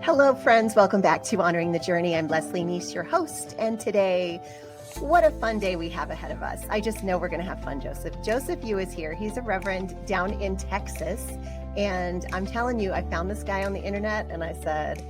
Hello, friends. Welcome back to Honoring the Journey. I'm Leslie Neese, your host. And today, what a fun day we have ahead of us. I just know we're going to have fun, Joseph. Joseph Yoo is here. He's a reverend down in Texas. And I'm telling you, I found this guy on the internet and I said,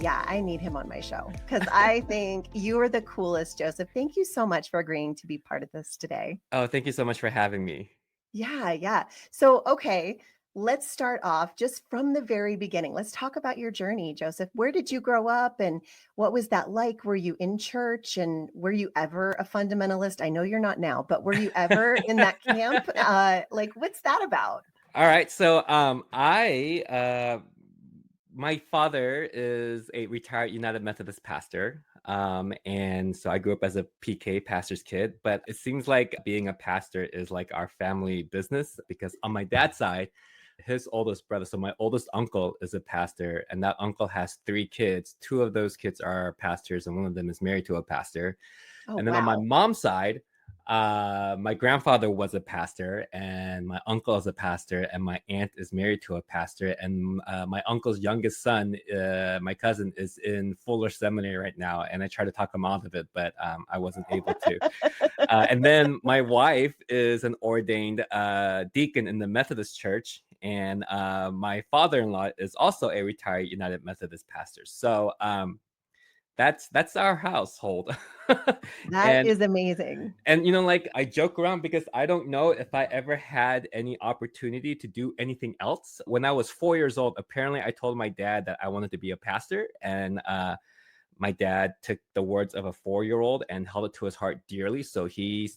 yeah, I need him on my show because I think you are the coolest, Joseph. Thank you so much for agreeing to be part of this today. Oh, thank you so much for having me. Yeah. So, okay, let's start off just from the very beginning. Let's talk about your journey, Joseph. Where did you grow up and what was that like? Were you in church and were you ever a fundamentalist? I know you're not now, but were you ever in that camp? What's that about? All right, so my father is a retired United Methodist pastor, and so I grew up as a PK pastor's kid. But it seems like being a pastor is like our family business because on my dad's side, his oldest brother, so my oldest uncle is a pastor, and that uncle has 3 kids. 2 of those kids are pastors, and one of them is married to a pastor. Oh, And then on my wow. mom's side, my grandfather was a pastor, and my uncle is a pastor, and my aunt is married to a pastor, and my uncle's youngest son, my cousin, is in Fuller Seminary right now, and I tried to talk him out of it, but I wasn't able to. And then my wife is an ordained deacon in the Methodist Church, and my father-in-law is also a retired United Methodist pastor. So that's our household. That and is amazing. and like I joke around because I don't know if I ever had any opportunity to do anything else. When I was 4 years old, apparently I told my dad that I wanted to be a pastor, and my dad took the words of a 4-year-old and held it to his heart dearly. So he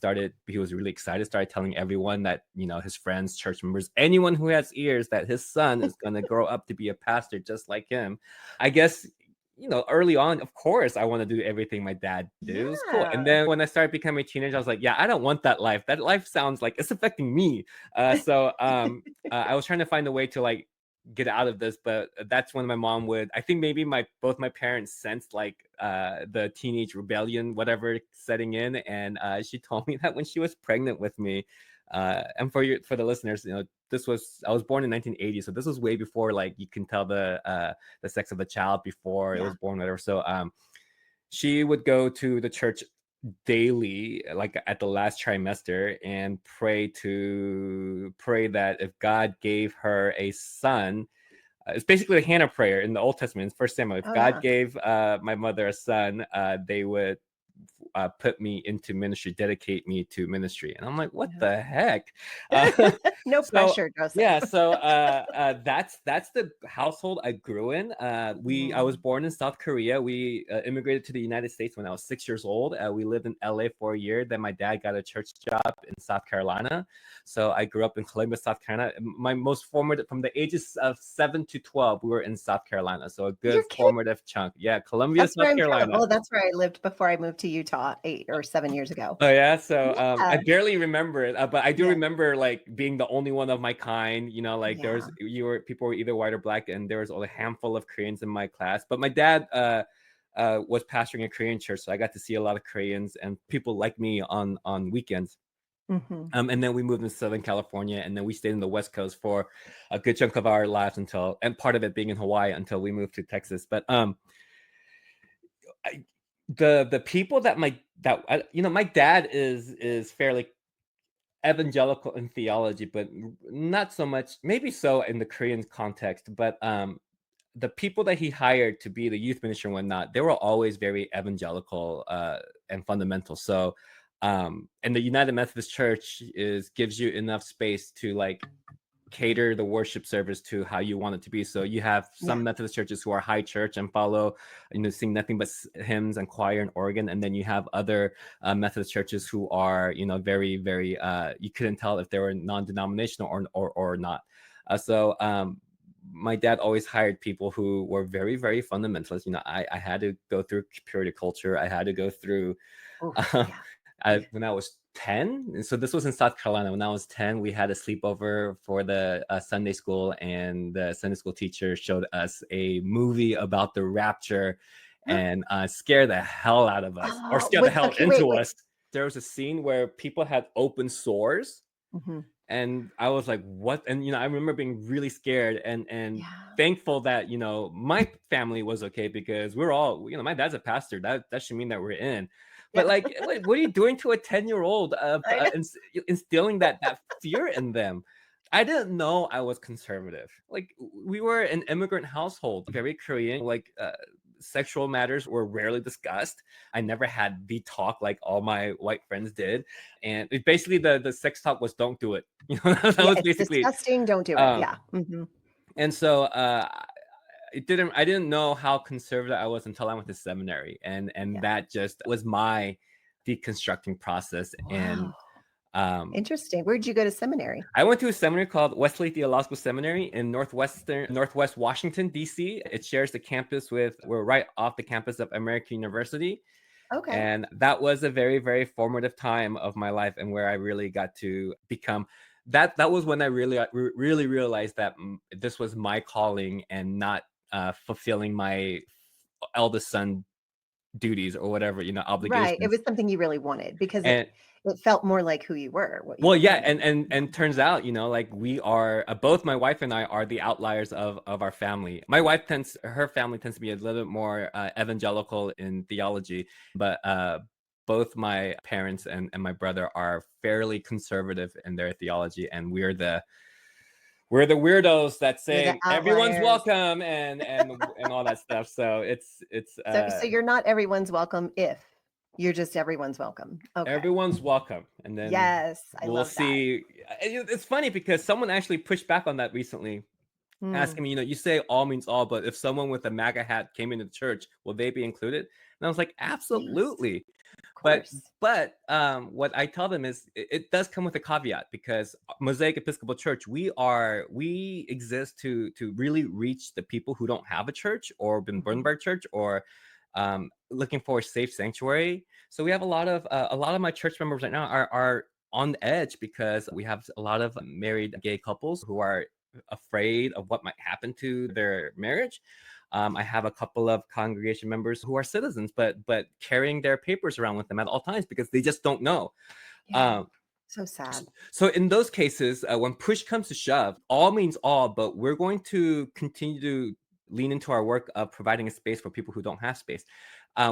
was really excited, started telling everyone that, his friends, church members, anyone who has ears, that his son is going to grow up to be a pastor just like him. I guess, early on, of course, I want to do everything my dad did. It was cool. And Yeah. then when I started becoming a teenager, I was like, yeah, I don't want that life. That life sounds like it's affecting me. I was trying to find a way to like get out of this, but that's when my mom I think maybe both my parents sensed like the teenage rebellion, whatever, setting in, and she told me that when she was pregnant with me, and for the listeners, I was born in 1980, so this was way before like you can tell the sex of the child before it Yeah. was born, whatever. So she would go to the church daily, like at the last trimester, and pray that if God gave her a son, it's basically the Hannah prayer in the Old Testament, in 1 Samuel. If Oh, God yeah. gave my mother a son, they would put me into ministry, dedicate me to ministry. And I'm like, what Yeah. the heck? Uh, No so pressure, Joseph. yeah, so that's the household I grew in. I was Mhm. born in South Korea. We immigrated to the United States when I was 6 years old. We lived in LA for a year. Then my dad got a church job in South Carolina. So I grew up in Columbia, South Carolina. My most formative, from the ages of 7 to 12, we were in South Carolina. So a good You're kidding. formative chunk. Yeah, Columbia, That's where South I'm from. Carolina. Oh, that's where I lived before I moved to Utah 8 or 7 years ago. Oh yeah, so I Yeah. barely remember it, but I do Yeah. remember like being the only one of my kind. Like Yeah. people were either white or black, and there was only a handful of Koreans in my class. But my dad was pastoring a Korean church, so I got to see a lot of Koreans and people like me on weekends. Mhm. And then we moved to Southern California, and then we stayed in the West Coast for a good chunk of our lives and part of it being in Hawaii until we moved to Texas. But I, the people that my dad is fairly evangelical in theology, but not so much, maybe so in the Korean context. But the people that he hired to be the youth minister and whatnot, they were always very evangelical and fundamental. So and the United Methodist Church gives you enough space to like cater the worship service to how you want it to be. So you have Yeah. some Methodist churches who are high church and follow, sing nothing but hymns and choir and organ, and then you have other Methodist churches who are, very, very. You couldn't tell if they were non-denominational or not. My dad always hired people who were very, very fundamentalist. I had to go through purity culture. I had to go through. Oof. Yeah. When I was 10, and so this was in South Carolina. When I was 10, we had a sleepover for the Sunday school, and the Sunday school teacher showed us a movie about the rapture and scared the hell out of us, or Oh, scared the hell okay, wait, into wait. us. There was a scene where people had open sores, Mhm. And I was like, what? And I remember being really scared and Yeah. thankful that my family was okay, because we're all, my dad's a pastor. That should mean that we're in. But Yeah. like, what are you doing to a 10-year-old, I know. instilling that fear in them? I didn't know I was conservative. Like, we were an immigrant household, very Korean. Like, sexual matters were rarely discussed. I never had the talk like all my white friends did, and basically the sex talk was don't do it. That Yeah, was it's basically. disgusting, don't do it. Um, Yeah. Mhm. and so I didn't know how conservative I was until I went to seminary, and Yeah. that just was my deconstructing process. And Wow. um, Interesting. Where'd you go to seminary? I went to a seminary called Wesley Theological Seminary in Northwest Washington, D.C. It shares the campus we're right off the campus of American University. Okay. And that was a very, very formative time of my life, and where I really got to become that was when I really realized that this was my calling, and not fulfilling my eldest son duties or whatever, Right. It obligations. was something you really wanted because And it felt more like who you were, what you well, were yeah, wanting. and turns out, like, we are both my wife and I are the outliers of our family. My wife her family tends to be a little bit more evangelical in theology, but both my parents and my brother are fairly conservative in their theology, and we're the weirdos that You're the say everyone's outliers. welcome, and all that stuff. So it's So you're not everyone's welcome if you're just everyone's welcome. Okay. everyone's welcome, and then Yes, I we'll love that. see. It's funny because someone actually pushed back on that recently, Mm, asking me, you say all means all, but if someone with a MAGA hat came into the church, will they be included? And I was like, yes, absolutely. of But course. what I tell them is it does come with a caveat, because Mosaic Episcopal Church, we exist to really reach the people who don't have a church or been burned Mhm. by a church, or looking for a safe sanctuary. So we have a lot of my church members right now are on the edge, because we have a lot of married gay couples who are afraid of what might happen to their marriage. I have a couple of congregation members who are citizens, but carrying their papers around with them at all times, because they just don't know. Yeah, Um, so sad. so in those cases, when push comes to shove, all means all, but we're going to continue to lean into our work of providing a space for people who don't have space.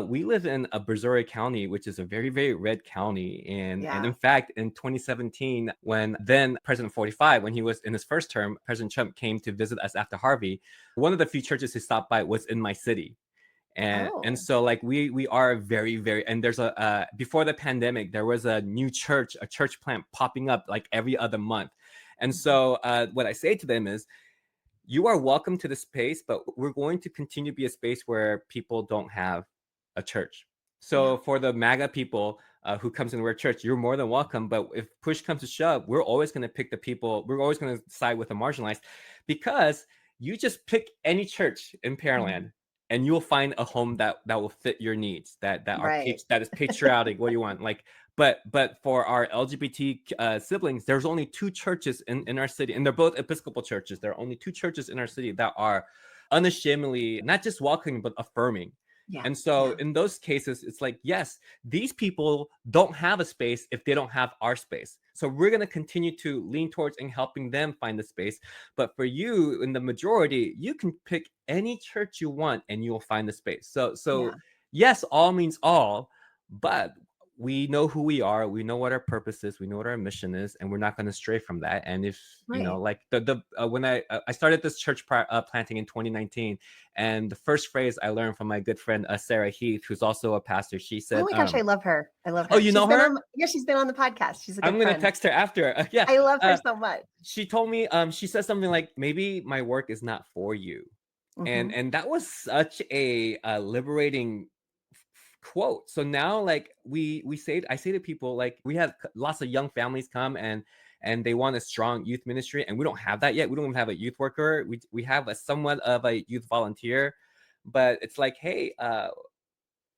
We live in a Brazoria County, which is a very, very red county. And in Yeah. fact, in 2017, when then President 45, when he was in his first term, President Trump came to visit us after Harvey, one of the few churches he stopped by was in my city. And Oh. so, like, we are very, very, and there's before the pandemic, there was a new church, a church plant popping up like every other month. And Mhm. so what I say to them is, you are welcome to the space, but we're going to continue to be a space where people don't have a church. Yeah. So for the MAGA people who comes into our church, you're more than welcome. But if push comes to shove, we're always going to pick the people. We're always going to side with the marginalized, because you just pick any church in Mhm. Pearland, and you'll find a home that will fit your needs. Right. That is patriotic. What do you want? Like, but for our LGBT siblings, there's only two churches in our city, and they're both Episcopal churches. There are only two churches in our city that are unashamedly not just welcoming but affirming. Yeah. And so Yeah. in those cases, it's like, yes, these people don't have a space if they don't have our space. So we're going to continue to lean towards and helping them find the space. But for you, in the majority, you can pick any church you want and you'll find the space. So Yeah. yes, all means all, but we know who we are, we know what our purpose is, we know what our mission is, and we're not going to stray from that. And if Right. like the when I started this church planting in 2019, and the first phrase I learned from my good friend Sarah Heath, who's also a pastor, she Oh said, my gosh, I love her. I love oh, her. you know her? She's been on the podcast. She's a I'm good gonna friend. text her after. Yeah. I love her uh, so much. she told me, she said something like, maybe my work is not for you. and Mhm. and that was such a liberating quote. So now, like, I say to people, like, we have lots of young families come, and they want a strong youth ministry, and we don't have that yet. We don't even have a youth worker. We have a somewhat of a youth volunteer, but it's like, hey,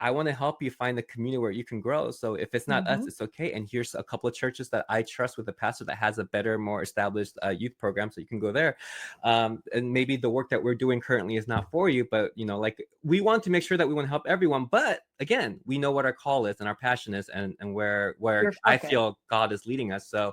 I want to help you find the community where you can grow. So if it's not us, Mhm. it's okay. And here's a couple of churches that I trust with a pastor that has a better, more established youth program, so you can go there. And maybe the work that we're doing currently is not for you, but like, we want to make sure that we want to help everyone. But again, we know what our call is and our passion is, and where Your I focus. feel God is leading us. So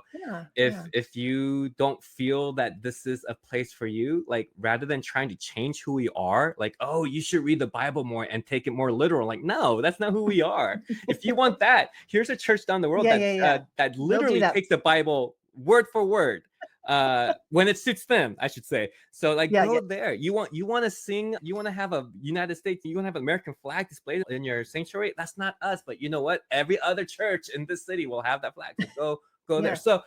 Yeah. if you don't feel that this is a place for you, like rather than trying to change who we are, like, oh, you should read the Bible more and take it more literal, like, no, that's not who we are. If you want that, here's a church down the road Yeah. that They'll do literally that. takes the Bible word for word, when it suits them, I should say. So like, Yeah. go there. You want to sing, you want to have a United States, you want to have an American flag displayed in your sanctuary. That's not us, but you know what? Every other church in this city will have that flag. So go there. Yeah. So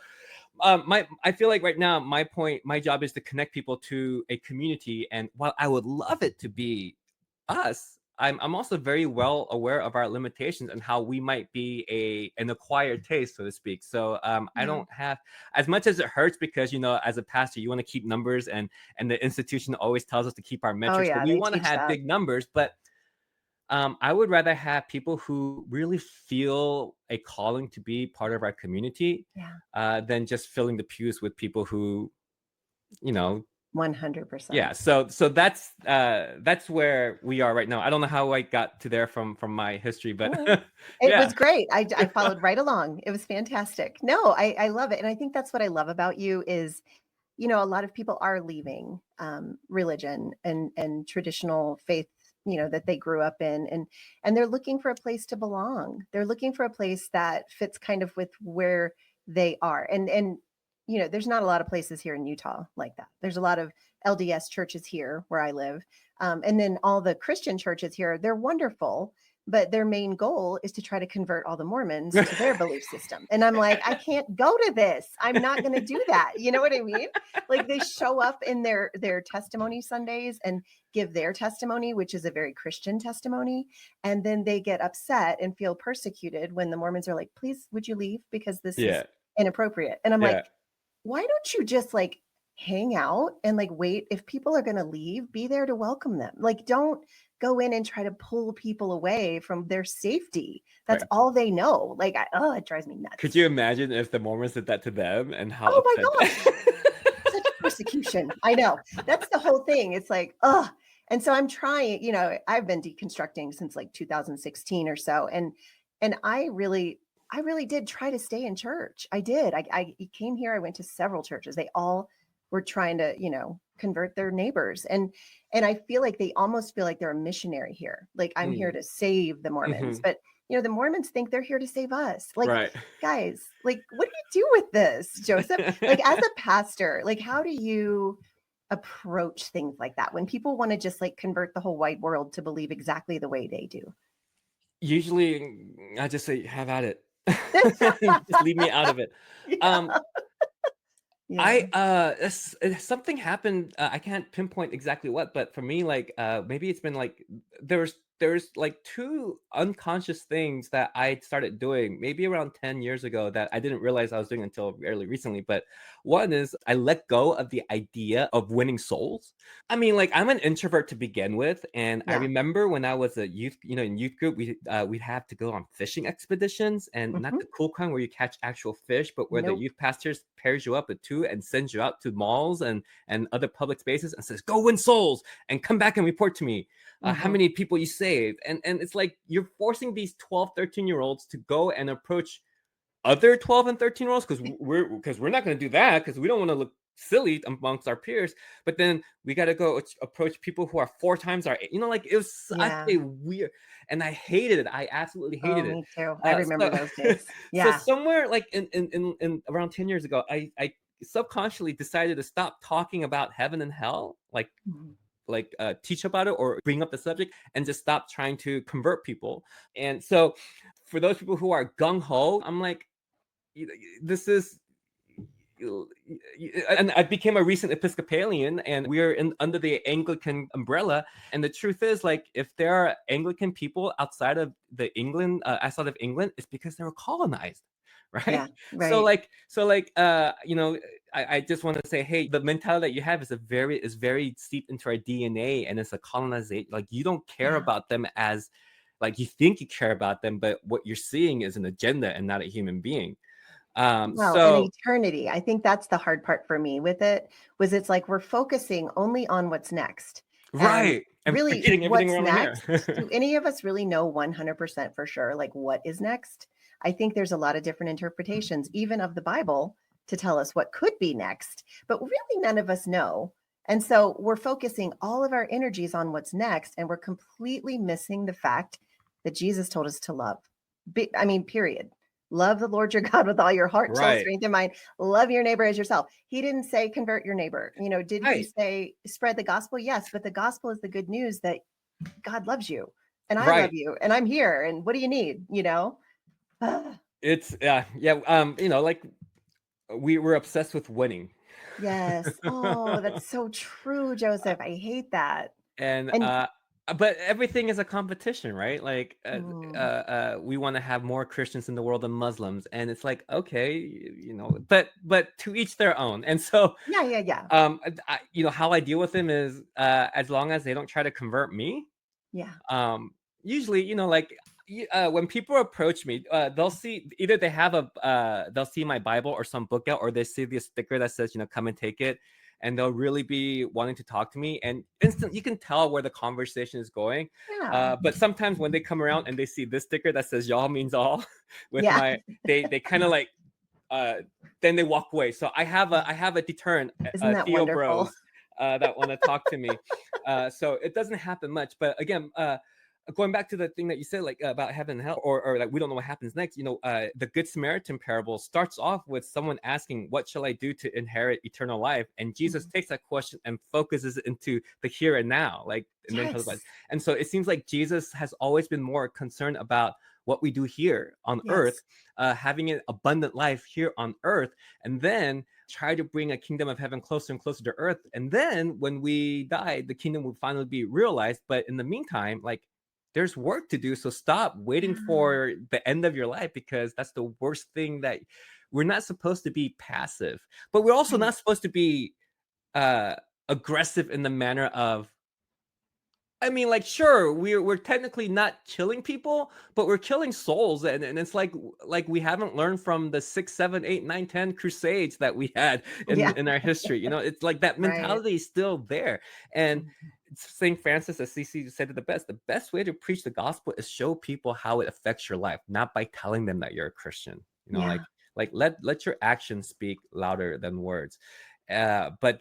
I feel like right now my job is to connect people to a community, and while I would love it to be us, I'm also very well aware of our limitations and how we might be an acquired taste, so to speak. So I don't have, as much as it hurts, because as a pastor you want to keep numbers, and the institution always tells us to keep our metrics, so we They want to teach have that. big numbers, but I would rather have people who really feel a calling to be part of our community, than just filling the pews with people who, 100%. yeah. So that's where we are right now. I don't know how I got to there from my history, but It was great. I followed right along. It was fantastic. No, I love it. And I think that's what I love about you is, a lot of people are leaving religion and traditional faith, that they grew up in, and they're looking for a place to belong. They're looking for a place that fits kind of with where they are. And there's not a lot of places here in Utah like that. There's a lot of LDS churches here where I live. And then all the Christian churches here, they're wonderful, but their main goal is to try to convert all the Mormons to their belief system. And I'm like, I can't go to this. I'm not going to do that. You know what I mean? Like, they show up in their testimony Sundays and give their testimony, which is a very Christian testimony. And then they get upset and feel persecuted when the Mormons are like, please, would you leave? Because this is inappropriate. And I'm like, why don't you just like hang out and like wait? If people are going to leave, be there to welcome them. Like, don't go in and try to pull people away from their safety. That's all they know. Like, it drives me nuts. Could you imagine if the Mormons did that to them, and how oh my God, such persecution. I know, that's the whole thing. It's like, and so I'm trying, I've been deconstructing since like 2016 or so. And I really did try to stay in church. I did. I came here. I went to several churches. They all were trying to, convert their neighbors. And I feel like they almost feel like they're a missionary here. Like, I'm here to save the Mormons, but the Mormons think they're here to save us. Like, guys, like, what do you do with this, Joseph? Like, as a pastor, like, how do you approach things like that when people want to just like convert the whole wide world to believe exactly the way they do? Usually I just say, have at it. Just leave me out of it. Something happened. I can't pinpoint exactly what, but for me, like, maybe it's been like, there's like two unconscious things that I started doing maybe around 10 years ago that I didn't realize I was doing until fairly recently. But one is, I let go of the idea of winning souls. I mean, like, I'm an introvert to begin with, and I remember when I was a youth, in youth group, we'd have to go on fishing expeditions, and not the cool kind where you catch actual fish, but where the youth pastors pairs you up with two and sends you out to malls and other public spaces and says, go win souls and come back and report to me how many people you saved. And it's like, you're forcing these 12, 13-year-olds to go and approach other 12 and 13-year-olds, because we're not going to do that, because we don't want to look silly amongst our peers. But then we got to go approach people who are 4 times our age. Like, it was such a weird, and I hated it. I absolutely hated it. Me too. I remember those days. So somewhere like in around 10 years ago, I subconsciously decided to stop talking about heaven and hell, like teach about it or bring up the subject, and just stop trying to convert people. And so for those people who are gung-ho, I'm like, this is, and I became a recent Episcopalian, and we're under the Anglican umbrella. And the truth is, like, if there are Anglican people outside of England, it's because they were colonized, right? Yeah, right. So I just want to say, hey, the mentality that you have is very steeped into our DNA, and it's a colonization. Like, you don't care about them as, like, you think you care about them, but what you're seeing is an agenda and not a human being. An eternity. I think that's the hard part for me with it, was it's like we're focusing only on what's next. And Right. And really, forgetting everything what's around here. next? Do any of us really know 100% for sure, like what is next? I think there's a lot of different interpretations, even of the Bible, to tell us what could be next, but really none of us know. And so we're focusing all of our energies on what's next, and we're completely missing the fact that Jesus told us to love. I mean, period. Love the Lord your God with all your heart, soul, Right. strength, and mind. Love your neighbor as yourself. He didn't say convert your neighbor. Did he Right. say spread the gospel? Yes, but the gospel is the good news that God loves you and I love Right. you and I'm here. And what do you need? It's yeah. Like we're obsessed with winning. Yes. Oh, that's so true, Joseph. I hate that. And And but everything is a competition, right? Like mm, we want to have more Christians in the world than Muslims, and it's like, okay, but to each their own. And so yeah, yeah, yeah, how I deal with them is as long as they don't try to convert me. yeah. Usually, like when people approach me, they'll see either they'll see my Bible or some book out, or they see this sticker that says, come and take it, and they'll really be wanting to talk to me. And instant, you can tell where the conversation is going. Yeah. But sometimes when they come around and they see this sticker that says "y'all" means all, with Yeah. they kind of like then they walk away. So I have a deterrent, Isn't that Theo wonderful? bros that want to talk to me. So it doesn't happen much. But again, going back to the thing that you said, like about heaven and hell, or like we don't know what happens next. The Good Samaritan parable starts off with someone asking, "What shall I do to inherit eternal life?" And Jesus takes that question and focuses it into the here and now, like, and then talks about it. Yes. And so it seems like Jesus has always been more concerned about what we do here on earth, Yes. having an abundant life here on earth, and then try to bring a kingdom of heaven closer and closer to earth. And then when we die, the kingdom will finally be realized. But in the meantime, like, there's work to do. So stop waiting Yeah. for the end of your life, because that's the worst thing. That we're not supposed to be passive, but we're also Right. not supposed to be aggressive in the manner of, I mean, like, sure, we're technically not killing people, but we're killing souls, and it's like we haven't learned from the 6, 7, 8, 9, 10 crusades that we had Yeah. in our history. It's like that Right. mentality is still there. And Mhm. Saint Francis of Assisi said it the best. The best way to preach the gospel is show people how it affects your life, not by telling them that you're a Christian. Yeah. Like let your actions speak louder than words. But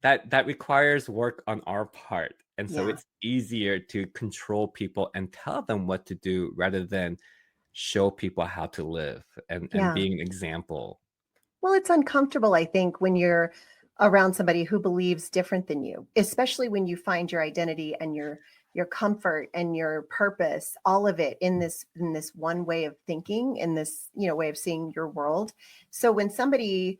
that requires work on our part, and so Yeah. it's easier to control people and tell them what to do rather than show people how to live, and Yeah. being an example. Well, it's uncomfortable, I think, when you're around somebody who believes different than you, especially when you find your identity and your comfort and your purpose, all of it in this one way of thinking, in this, way of seeing your world. So when somebody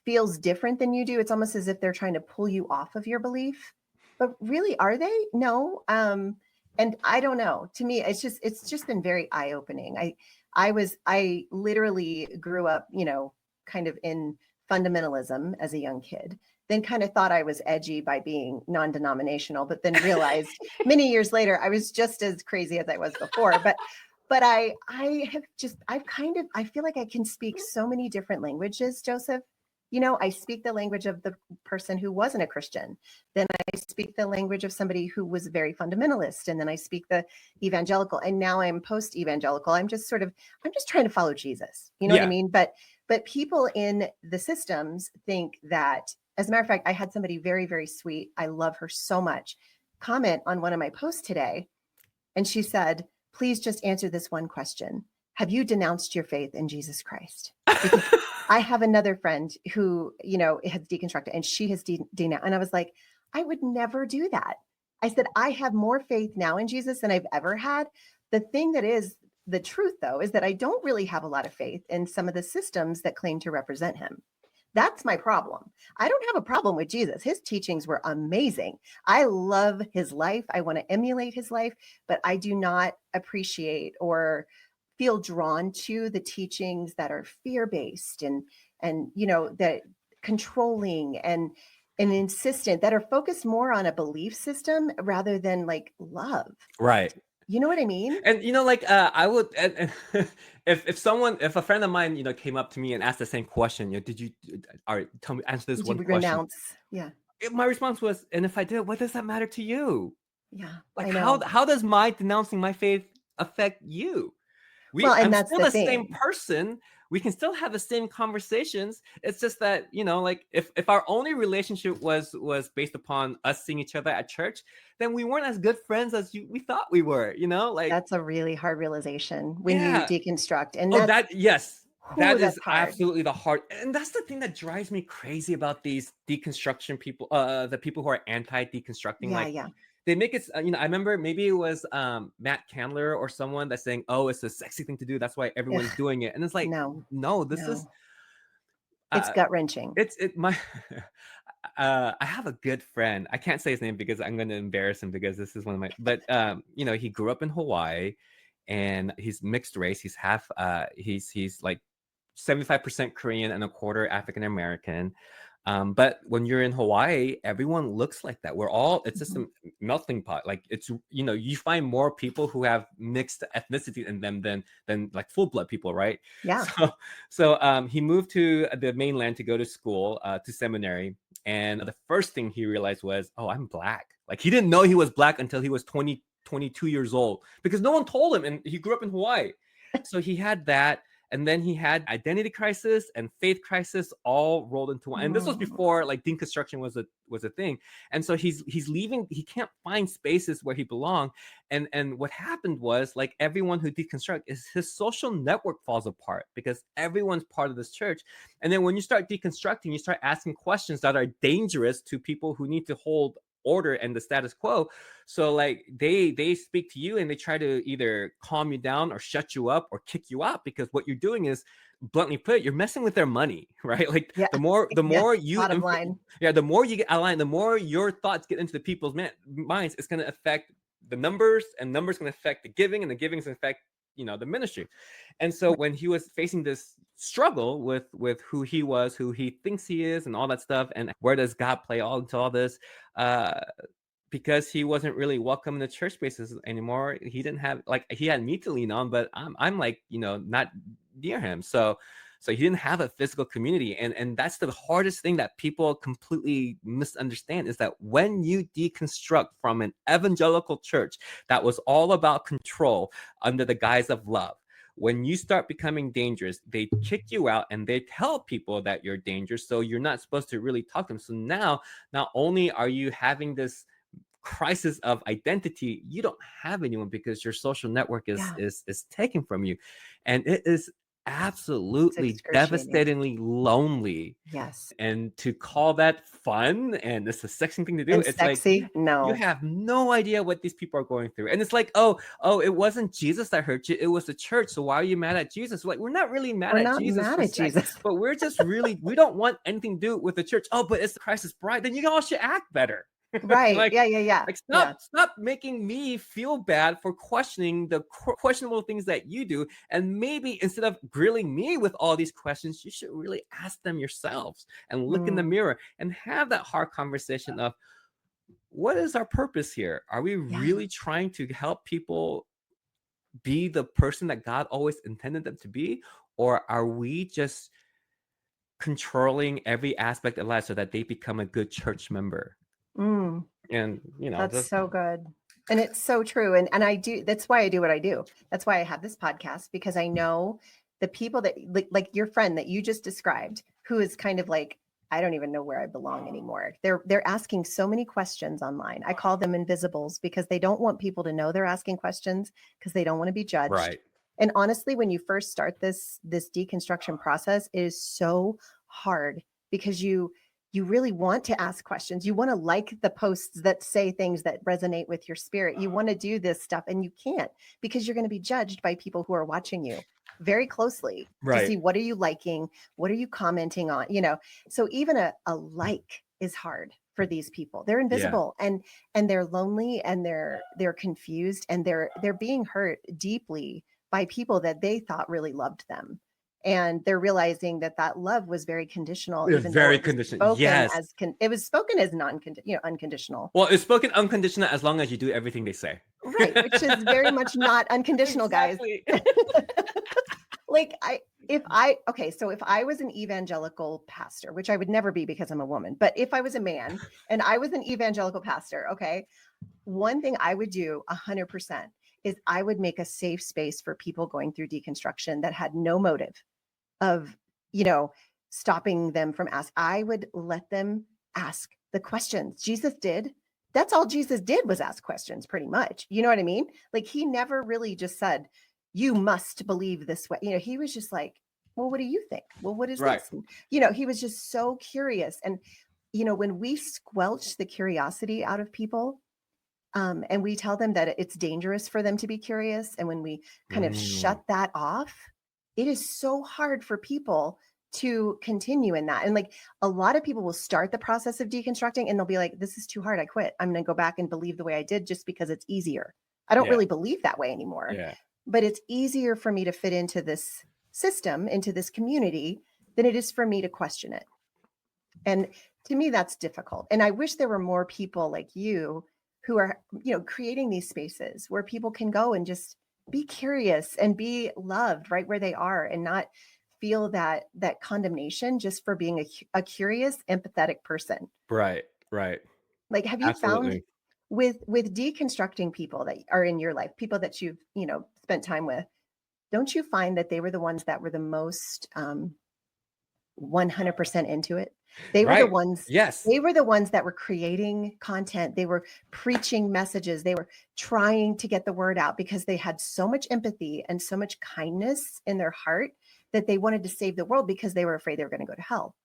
feels different than you do, it's almost as if they're trying to pull you off of your belief. But really, are they? No. And I don't know. To me, it's just been very eye-opening. I literally grew up, kind of in fundamentalism as a young kid, then kind of thought I was edgy by being non-denominational, but then realized many years later I was just as crazy as I was before. But I feel like I can speak so many different languages, Joseph. I speak the language of the person who wasn't a Christian. Then I speak the language of somebody who was very fundamentalist. And then I speak the evangelical. And now I'm post evangelical. I'm just trying to follow Jesus. You know what I Yeah. mean? But people in the systems think that, as a matter of fact, I had somebody very, very sweet, I love her so much, comment on one of my posts today. And she said, please just answer this one question. Have you denounced your faith in Jesus Christ? Because I have another friend who, has deconstructed, and she has denounced. And I was like, I would never do that. I said, I have more faith now in Jesus than I've ever had. The thing that is the truth, though, is that I don't really have a lot of faith in some of the systems that claim to represent him. That's my problem. I don't have a problem with Jesus. His teachings were amazing. I love his life. I want to emulate his life, but I do not appreciate or feel drawn to the teachings that are fear-based and that controlling and insistent, that are focused more on a belief system rather than like love. Right. You know what I mean? And like I would, if a friend of mine came up to me and asked the same question, did you all right, tell me, answer this Did you one question. renounce? Yeah. My response was, and if I did, what does that matter to you? Yeah, Like, I know. how does my denouncing my faith affect you? Well, and I'm that's still the the same thing. person. We can still have the same conversations. It's just that, like if our only relationship was based upon us seeing each other at church, then we weren't as good friends as we thought we were, like, That's a really hard realization when you yeah. deconstruct, and Oh, that's yes. That that's is hard. absolutely the heart. And that's the thing that drives me crazy about these deconstruction people, the people who are anti-deconstructing. Yeah, Like, yeah. they make it, I remember maybe it was Matt Candler or someone that's saying, oh, it's a sexy thing to do. That's why everyone's Ugh, doing it. And it's like, no, no, this is, no. It's uh, gut wrenching. my, I have a good friend. I can't say his name because I'm going to embarrass him because this is one of my, but, he grew up in Hawaii and he's mixed race. He's half, he's like 75% Korean and a quarter African American. But when you're in Hawaii, everyone looks like that. It's just a Mhm. melting pot. Like, it's, you find more people who have mixed ethnicity in them than like full blood people, right? Yeah. So he moved to the mainland to go to school, to seminary. And the first thing he realized was, oh, I'm Black. Like, he didn't know he was Black until he was 22 years old because no one told him. And he grew up in Hawaii. So he had that. And then he had identity crisis and faith crisis all rolled into one. And this was Mm, before like deconstruction was a thing. And so he's leaving. He can't find spaces where he belonged. And what happened was, like, everyone who deconstruct, is his social network falls apart because everyone's part of this church. And then when you start deconstructing, you start asking questions that are dangerous to people who need to hold order and the status quo. So, like, they speak to you and they try to either calm you down or shut you up or kick you out, because what you're doing is, bluntly put, you're messing with their money, right? Like, yeah. the more Yeah. Bottom line. the more you get aligned, the more your thoughts get into the people's minds, it's going to affect the numbers, and numbers going to affect the giving, and the giving is going to affect the ministry. And so when he was facing this struggle with who he was, who he thinks he is, and all that stuff, and where does God play all into all this, uh because he wasn't really welcome in the church spaces anymore. He didn't have, like, he had me to lean on, but I'm like, not near him. So he didn't have a physical community. And that's the hardest thing that people completely misunderstand, is that when you deconstruct from an evangelical church that was all about control under the guise of love, when you start becoming dangerous, they kick you out and they tell people that you're dangerous. So you're not supposed to really talk to them. So now, not only are you having this crisis of identity, you don't have anyone because your social network is Yeah. is taken from you. And it is It's absolutely excruciating. devastatingly lonely. Yes. And to call that fun and it's a sexy thing to do, And it's like, sexy? you No. have no idea what these people are going through. And it's like, oh, it wasn't Jesus that hurt you, it was the church. So why are you mad at Jesus? Like, we're not really mad We're at not Jesus mad for at sex, Jesus. but we're just really, we don't want anything to do with the church. Oh, but it's the Christ's bride. Then you all should act better. Right. like Yeah, yeah, yeah. like, Yeah. stop making me feel bad for questioning the questionable things that you do. And maybe instead of grilling me with all these questions, you should really ask them yourselves and look in the Mm, mirror and have that hard conversation of, what is our purpose here? Are we yeah. really trying to help people be the person that God always intended them to be? Or are we just controlling every aspect of life so that they become a good church member? Mm. And, That's just, so good. And it's so true. And I do, that's why I do what I do. That's why I have this podcast, because I know the people that, like your friend that you just described, who is kind of like, I don't even know where I belong anymore. They're asking so many questions online. I call them invisibles because they don't want people to know they're asking questions, because they don't want to be judged. right. And honestly, when you first start this deconstruction process, it is so hard because you really want to ask questions. You want to like the posts that say things that resonate with your spirit. You want to do this stuff and you can't, because you're going to be judged by people who are watching you very closely to Right. see, what are you liking? What are you commenting on? So even a like is hard for these people. They're Yeah. invisible, and they're lonely, and they're confused, and they're being hurt deeply by people that they thought really loved them. And they're realizing that that love was very conditional, even though Very it was conditioned. spoken Yes. as it was spoken as unconditional. Well, it's spoken unconditional as long as you do everything they say. Right, which is very much not unconditional, guys. Exactly. Like, if I was an evangelical pastor, which I would never be because I'm a woman, but if I was a man and I was an evangelical pastor, okay, one thing I would do 100% is I would make a safe space for people going through deconstruction that had no motive of, you know, stopping them from asking. I would let them ask the questions. Jesus did. That's all Jesus did was ask questions, pretty much. You know what I mean? Like he never really just said, you must believe this way. You know, he was just like, well, what do you think? Well, what is Right. this? And, you know, he was just so curious. And, you know, when we squelch the curiosity out of people, and we tell them that it's dangerous for them to be curious, and when we kind of shut that off, it is so hard for people to continue in that. And like a lot of people will start the process of deconstructing and they'll be like, this is too hard, I quit, I'm going to go back and believe the way I did just because it's easier. I don't Yeah. really believe that way anymore, Yeah. but it's easier for me to fit into this system, into this community, than it is for me to question it. And to me, that's difficult. And I wish there were more people like you who are, you know, creating these spaces where people can go and just be curious and be loved right where they are, and not feel that condemnation just for being a curious, empathetic person. Right. Right. Like, have you found Absolutely. with deconstructing people that are in your life, people that you've, you know, spent time with, don't you find that they were the ones that were the most 100% into it? They were the Right. ones Yes. they were the ones that were creating content. They were preaching messages. They were trying to get the word out because they had so much empathy and so much kindness in their heart that they wanted to save the world because they were afraid they were going to go to hell.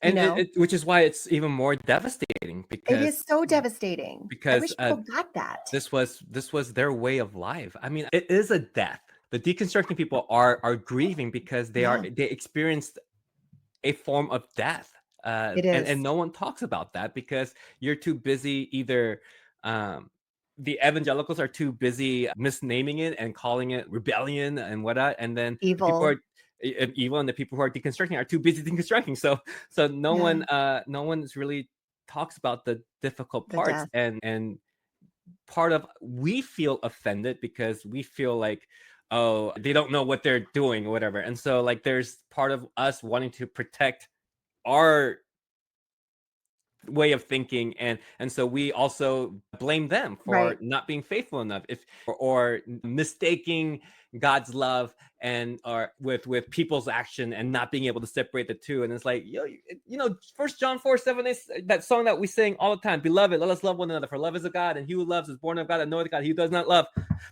You And know, which is why it's even more devastating it because is so devastating. I wish people uh, got that. this was their way of life. I mean, it is a death. The deconstructing people are grieving because Yeah, they experienced a form of death. it And is no one talks about that because you're too busy either the evangelicals are too busy misnaming it and calling it rebellion and whatnot, and then the people who evil. are evil and the people who are deconstructing are too busy deconstructing. So Yeah, no one's really talks about the difficult the parts, death. and part of we feel offended because we feel like, oh, they don't know what they're doing or whatever, and so like there's part of us wanting to protect our way of thinking, and so we also blame them for Right. not being faithful enough, if or mistaking God's love and or with people's action and not being able to separate the two. And it's like, you know, 1 John 4:7 is that song that we sing all the time: beloved, let us love one another, for love is of God, and he who loves is born of God and knoweth God. He who does not love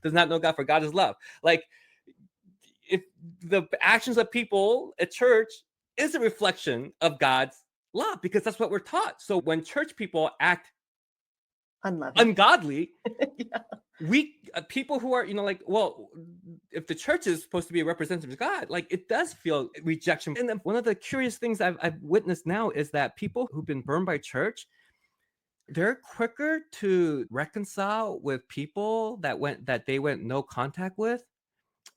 does not know God, for God is love. Like, if the actions of people at church is a reflection of God's love, because that's what we're taught. So when church people act Unloving. ungodly, Yeah. we people who are, you know, like, well, if the church is supposed to be a representative of God, like it does feel rejection. And then one of the curious things I've witnessed now is that people who've been burned by church, they're quicker to reconcile with people that they went no contact with,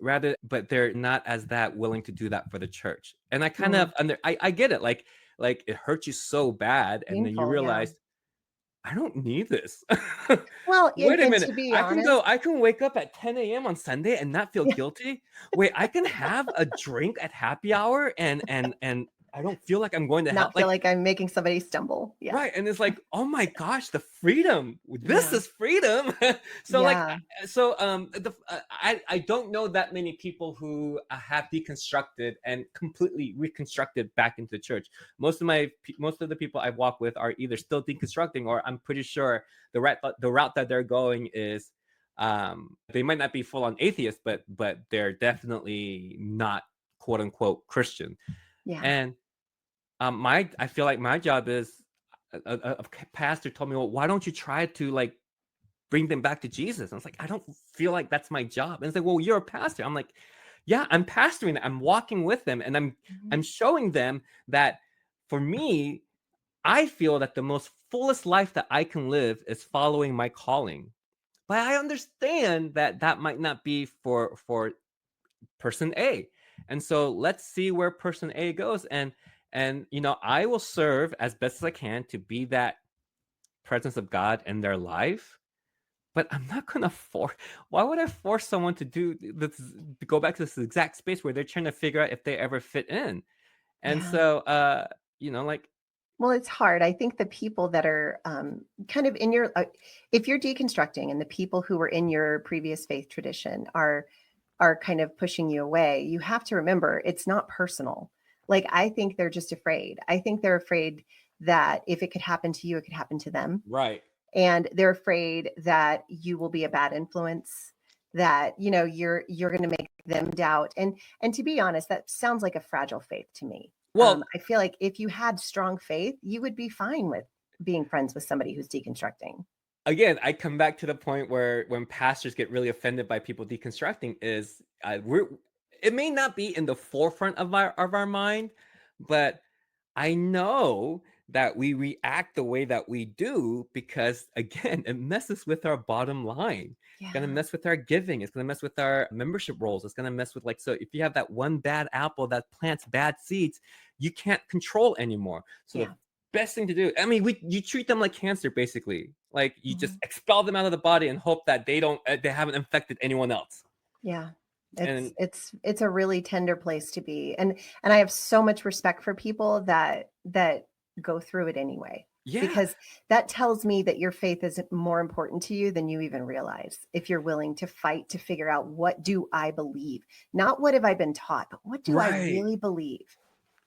rather, but they're not as that willing to do that for the church. And I kind Mm, of I get it, like it hurts you so bad, and then you painful. Yeah. realize, I don't need this. Well, Wait a and minute. to be honest, I can wake up at 10 a.m. on Sunday and not feel yeah, guilty. Wait, I can have a drink at happy hour and I don't feel like I'm going to hell. not feel Like, like I'm making somebody stumble. Yeah. right. And it's like, oh my gosh, the freedom. This Yeah. is freedom. So like, Yeah. I don't know that many people who have deconstructed and completely reconstructed back into the church. Most of the people I walk with are either still deconstructing, or I'm pretty sure the route that they're going is, they might not be full on atheists, but they're definitely not quote unquote Christian. Yeah. And I feel like my job is, a pastor told me, well, why don't you try to like bring them back to Jesus? And I was like, I don't feel like that's my job. And it's like, well, you're a pastor. I'm like, yeah, I'm pastoring them. I'm walking with them, and Mhm. I'm showing them that for me, I feel that the most fullest life that I can live is following my calling. But I understand that that might not be for person A. And so let's see where person A goes. And you know, I will serve as best as I can to be that presence of God in their life. but I'm not gonna force. Why would I force someone to do this, to go back to this exact space where they're trying to figure out if they ever fit in? And Yeah. so, like, Well, it's hard. I think the people that are kind of in your, if you're deconstructing and the people who were in your previous faith tradition are kind of pushing you away, you have to remember it's not personal. Like, I think they're just afraid. I think they're afraid that if it could happen to you, it could happen to them. right, And they're afraid that you will be a bad influence, that, you're going to make them doubt. And to be honest, that sounds like a fragile faith to me. well, I feel like if you had strong faith, you would be fine with being friends with somebody who's deconstructing. again, I come back to the point where when pastors get really offended by people deconstructing is, it may not be in the forefront of our mind, but I know that we react the way that we do because, again, it messes with our bottom line. It's going to Yeah. mess with our giving. It's going to mess with our membership roles. It's going to mess with, like, so if you have that one bad apple that plants bad seeds, you can't control anymore. So the Yeah. best thing to do, I mean, you treat them like cancer, basically. Like, you just Mhm. expel them out of the body and hope that they haven't infected anyone else. Yeah. It's And it's it's a really tender place to be. And I have so much respect for people that go through it anyway. yeah, Because that tells me that your faith is more important to you than you even realize. If you're willing to fight to figure out, what do I believe? Not what have I been taught, but what do I right. really believe?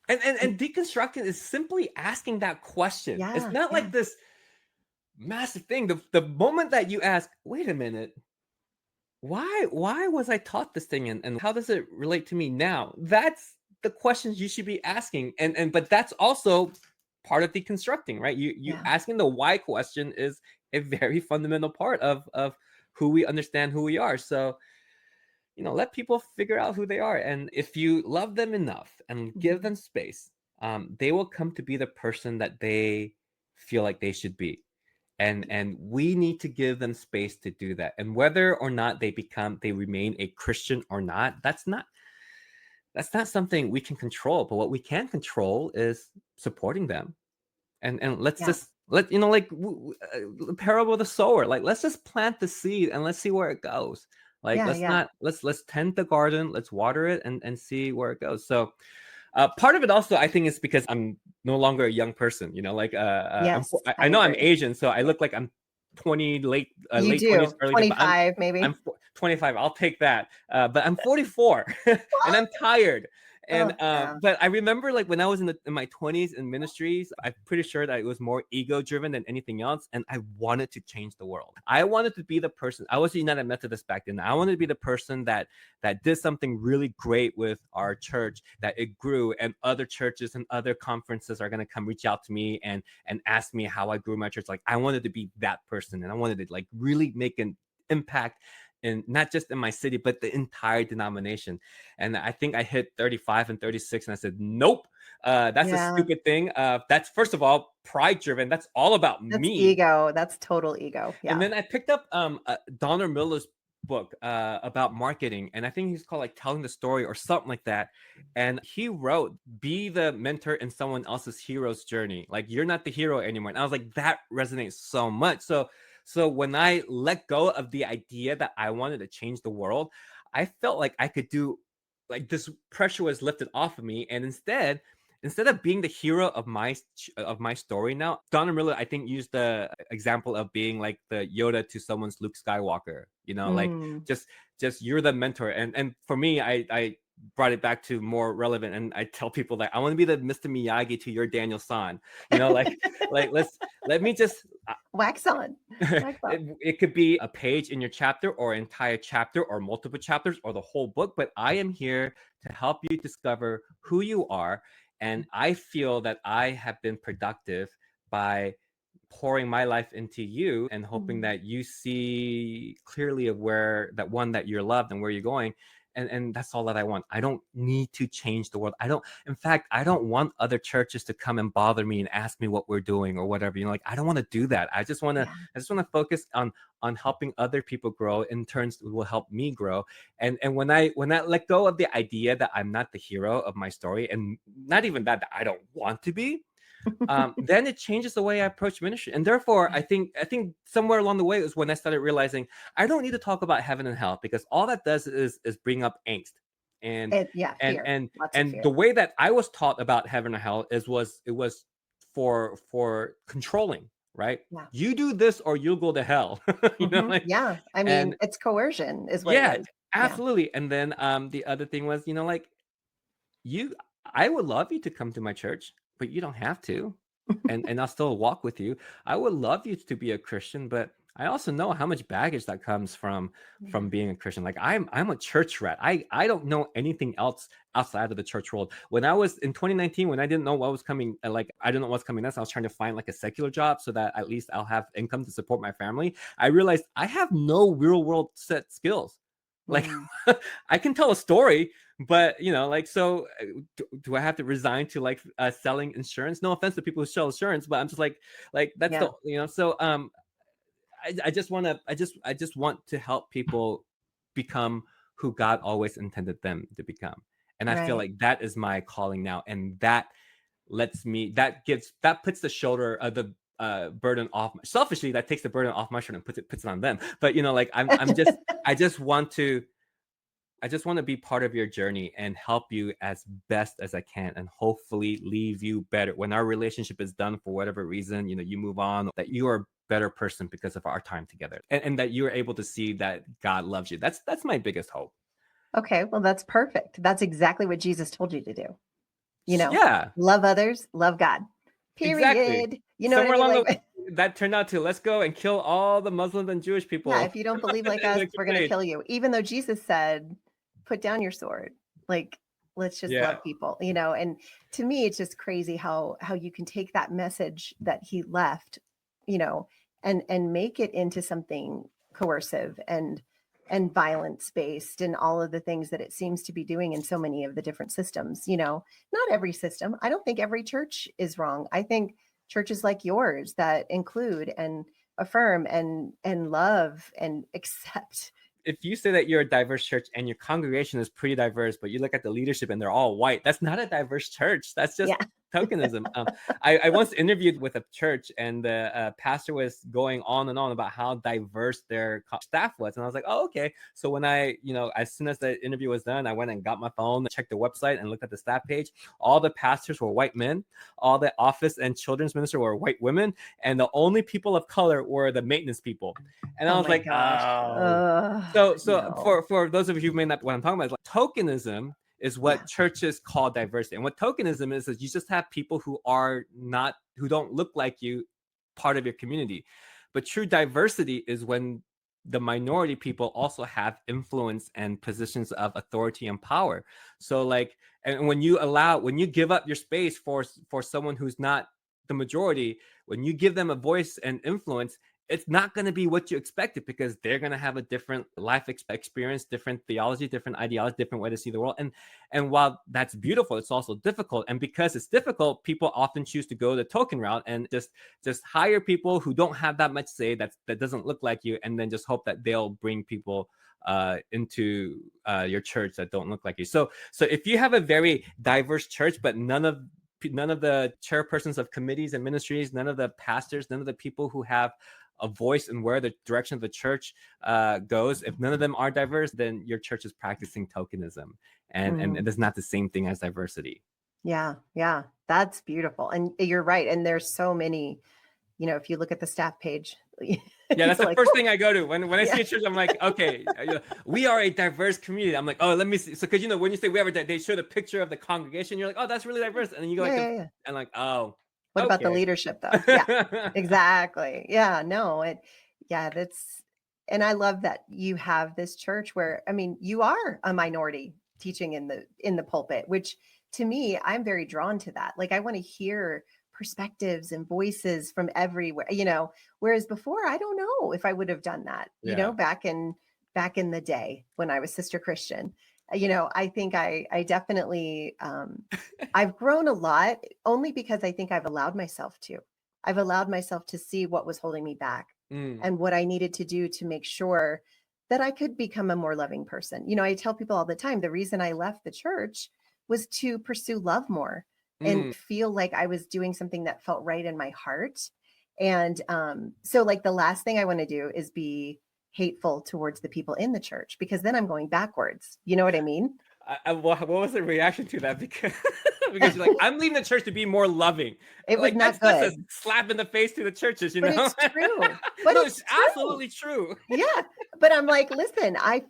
And And deconstructing is simply asking that question. It's yeah, not yeah, like this massive thing. The moment that you ask, wait a minute, why was I taught this thing, and how does it relate to me now? That's the questions you should be asking. And but that's also part of deconstructing, right? You yeah. asking the why question is a very fundamental part of who we understand who we are. So, let people figure out who they are. And if you love them enough and give Mhm. them space, they will come to be the person that they feel like they should be. And we need to give them space to do that. And whether or not they remain a Christian or not, that's not something we can control. But what we can control is supporting them. And let's Yeah, just like the parable of the sower. Like, let's just plant the seed and let's see where it goes. Like, yeah, yeah. let's tend the garden, let's water it, and see where it goes. So, part of it also, I think, is because I'm no longer a young person. Like, Yes, I I know I'm agree. Asian, so I look like I'm 20, You late 20s, do. early. But I'm 25 I'm maybe. 25. I'll take that. But I'm 44, and I'm tired. And Oh, yeah. but I remember, like, when I was in my 20s in ministries, I'm pretty sure that it was more ego driven than anything else, and I wanted to change the world. I wanted to be the person. I was a United Methodist back then. I wanted to be the person that did something really great with our church, that it grew, and other churches and other conferences are going to come reach out to me and ask me how I grew my church. Like, I wanted to be that person, and I wanted to, like, really make an impact in not just in my city but the entire denomination. And I think I hit 35 and 36, and I said, nope, that's a Yeah. stupid thing. That's, first of all, pride driven. That's all about That's me. ego. That's total ego. And Yeah. then I picked up Donner Miller's book about marketing, and I think he's called, like, Telling the Story or something like that. And he wrote, be the mentor in someone else's hero's journey. Like, you're not the hero anymore. And I was like, that resonates so much. So when I let go of the idea that I wanted to change the world, I felt like I could do, like, this pressure was lifted off of me. And instead of being the hero of my story, now Donner Miller, I think, used the example of being like the Yoda to someone's Luke Skywalker. Like, Mm. just you're the mentor. And for me, I brought it back to more relevant, and I tell people that I want to be the Mr. Miyagi to your Daniel San. Like, let me just Wax on. Wax on. it could be a page in your chapter, or entire chapter, or multiple chapters, or the whole book, but I am here to help you discover who you are. And I feel that I have been productive by pouring my life into you and hoping Mm. that you see clearly of where that you're loved and where you're going. And that's all that I want. I don't need to change the world. In fact, I don't want other churches to come and bother me and ask me what we're doing or whatever. Like, I don't want to do that. Yeah. I just want to focus on helping other people grow. In turns, it will help me grow. And when I let go of the idea that I'm not the hero of my story, and not even that I don't want to be, then it changes the way I approach ministry. And therefore, I think somewhere along the way is when I started realizing I don't need to talk about heaven and hell, because all that does is bring up angst. And Yeah, and fear, and lots of and fear. the way that I was taught about heaven or hell was for controlling, right? Yeah. You do this or you'll go to hell. Like, Yeah. I mean, and it's coercion is what it yeah, is. Yeah. absolutely. And then the other thing was, like, you I would love you to come to my church, but you don't have to. And I'll still walk with you. I would love you to be a Christian, but I also know how much baggage that comes from Yeah. being a Christian. Like, I'm a church rat. I don't know anything else outside of the church world. When I was in 2019, when I didn't know what was coming, like I didn't know what's coming next, I was trying to find like a secular job so that at least I'll have income to support my family. I realized I have no real world set skills. Like, Mm. I can tell a story, but like, so do I have to resign to like selling insurance? No offense to people who sell insurance, but I'm just like that's Yeah. the so I just want to I just want to help people become who God always intended them to become. And I feel Right. like that is my calling now, and that puts the shoulder of the burden off. Selfishly, that takes the burden off my shoulder and puts it on them. But like, I just want to be part of your journey and help you as best as I can, and hopefully leave you better when our relationship is done. For whatever reason, you move on, that you are a better person because of our time together, and that you're able to see that God loves you. That's my biggest hope. Okay. Well, that's perfect. That's exactly what Jesus told you to do. Yeah, Love others, love God. exactly. Period. You know what I Somewhere mean? along the Like, way, that turned out to, let's go and kill all the Muslims and Jewish yeah, people if you don't believe like in us, the we're going to crusade. kill you. Even though Jesus said, put down your sword. Like, let's just Yeah. love people. And to me, it's just crazy how you can take that message that he left, you know, and make it into something coercive and violence based and all of the things that it seems to be doing in so many of the different systems. Not every system. I don't think every church is wrong. I think churches like yours that include and affirm and love and accept. If you say that you're a diverse church and your congregation is pretty diverse, but you look at the leadership and they're all white, that's not a diverse church. That's just Yeah. tokenism. I once interviewed with a church, and the pastor was going on and on about how diverse their staff was, and I was like, oh, okay. So when as soon as the interview was done, I went and got my phone, checked the website, and looked at the staff page. All the pastors were white men, all the office and children's minister were white women, and the only people of color were the maintenance people. And I Oh was my like, gosh. oh. So No. for those of you who may not know what I'm talking about, is like tokenism is Yeah. what churches call diversity. And what tokenism is you just have people who don't look like you part of your community. But true diversity is when the minority people also have influence and positions of authority and power. So like, and when you give up your space for someone who's not the majority, when you give them a voice and influence, it's not going to be what you expected, because they're going to have a different life experience, different theology, different ideology, different way to see the world. And while that's beautiful, it's also difficult. And because it's difficult, people often choose to go the token route and just hire people who don't have that much say, that doesn't look like you, and then just hope that they'll bring people into your church that don't look like you. So if you have a very diverse church, but none of the chairpersons of committees and ministries, none of the pastors, none of the people who have a voice in where the direction of the church goes, if none of them are diverse, then your church is practicing tokenism, and Mhm. it's not the same thing as diversity. Yeah. Yeah. That's beautiful. And you're right. And there's so many, if you look at the staff page, Yeah, you're that's the like, first "Woo." thing I go to when I Yeah. see a church. I'm like, okay, we are a diverse community. I'm like, oh, let me see. So because when you say we have they show the picture of the congregation, you're like, oh, that's really diverse, and then you go Yeah. like Yeah. Yeah. and like, oh, What about the okay. leadership though? Yeah. Exactly. Yeah. No, yeah, and I love that you have this church where, I mean, you are a minority teaching in the pulpit, which to me, I'm very drawn to that. Like, I want to hear perspectives and voices from everywhere. Whereas before, I don't know if I would have done that, Yeah. back in the day when I was Sister Christian. I think I definitely I've grown a lot only because I think I've allowed myself to. I've allowed myself to see what was holding me back Mm, and what I needed to do to make sure that I could become a more loving person. I tell people all the time the reason I left the church was to pursue love more and feel like I was doing something that felt right in my heart. And so like the last thing I want to do is be hateful towards the people in the church, because then I'm going backwards. You know what I mean? What was the reaction to that? Because because you're like, I'm leaving the church to be more loving. It was Like not that's a good, slap in the face to the churches, you but know? it's true. But No, it's it's true. absolutely true. Yeah. But I'm like, listen, I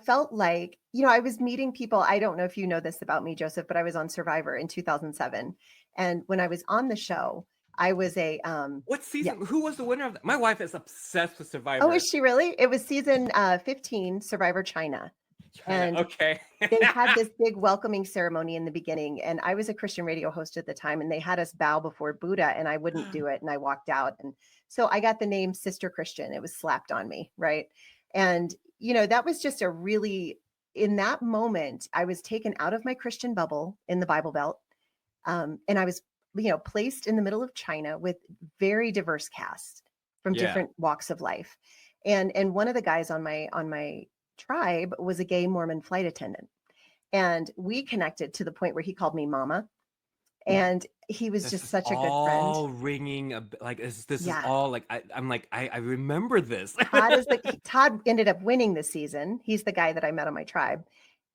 felt like, I was meeting people. I don't know if you know this about me, Joseph, but I was on Survivor in 2007. And when I was on the show, I was a What yeah. season? Who was the winner of that? My wife is obsessed with Oh, Survivor. is she really? It was season 15, Survivor China. China. And Okay. they had this big welcoming ceremony in the beginning. And I was a Christian radio host at the time, and they had us bow before Buddha, and I wouldn't do it. And I walked out. And so I got the name Sister Christian. It was slapped on me. Right. And, that was just a really, in that moment, I was taken out of my Christian bubble in the Bible Belt. And I was, placed in the middle of China with very diverse cast from Yeah. different walks of life. And one of the guys on my tribe was a gay Mormon flight attendant. And we connected to the point where he called me mama. And he was This just is such a good friend. all ringing like this is Yeah. all like I'm like I remember this. Todd ended up winning this season. He's the guy that I met on my tribe.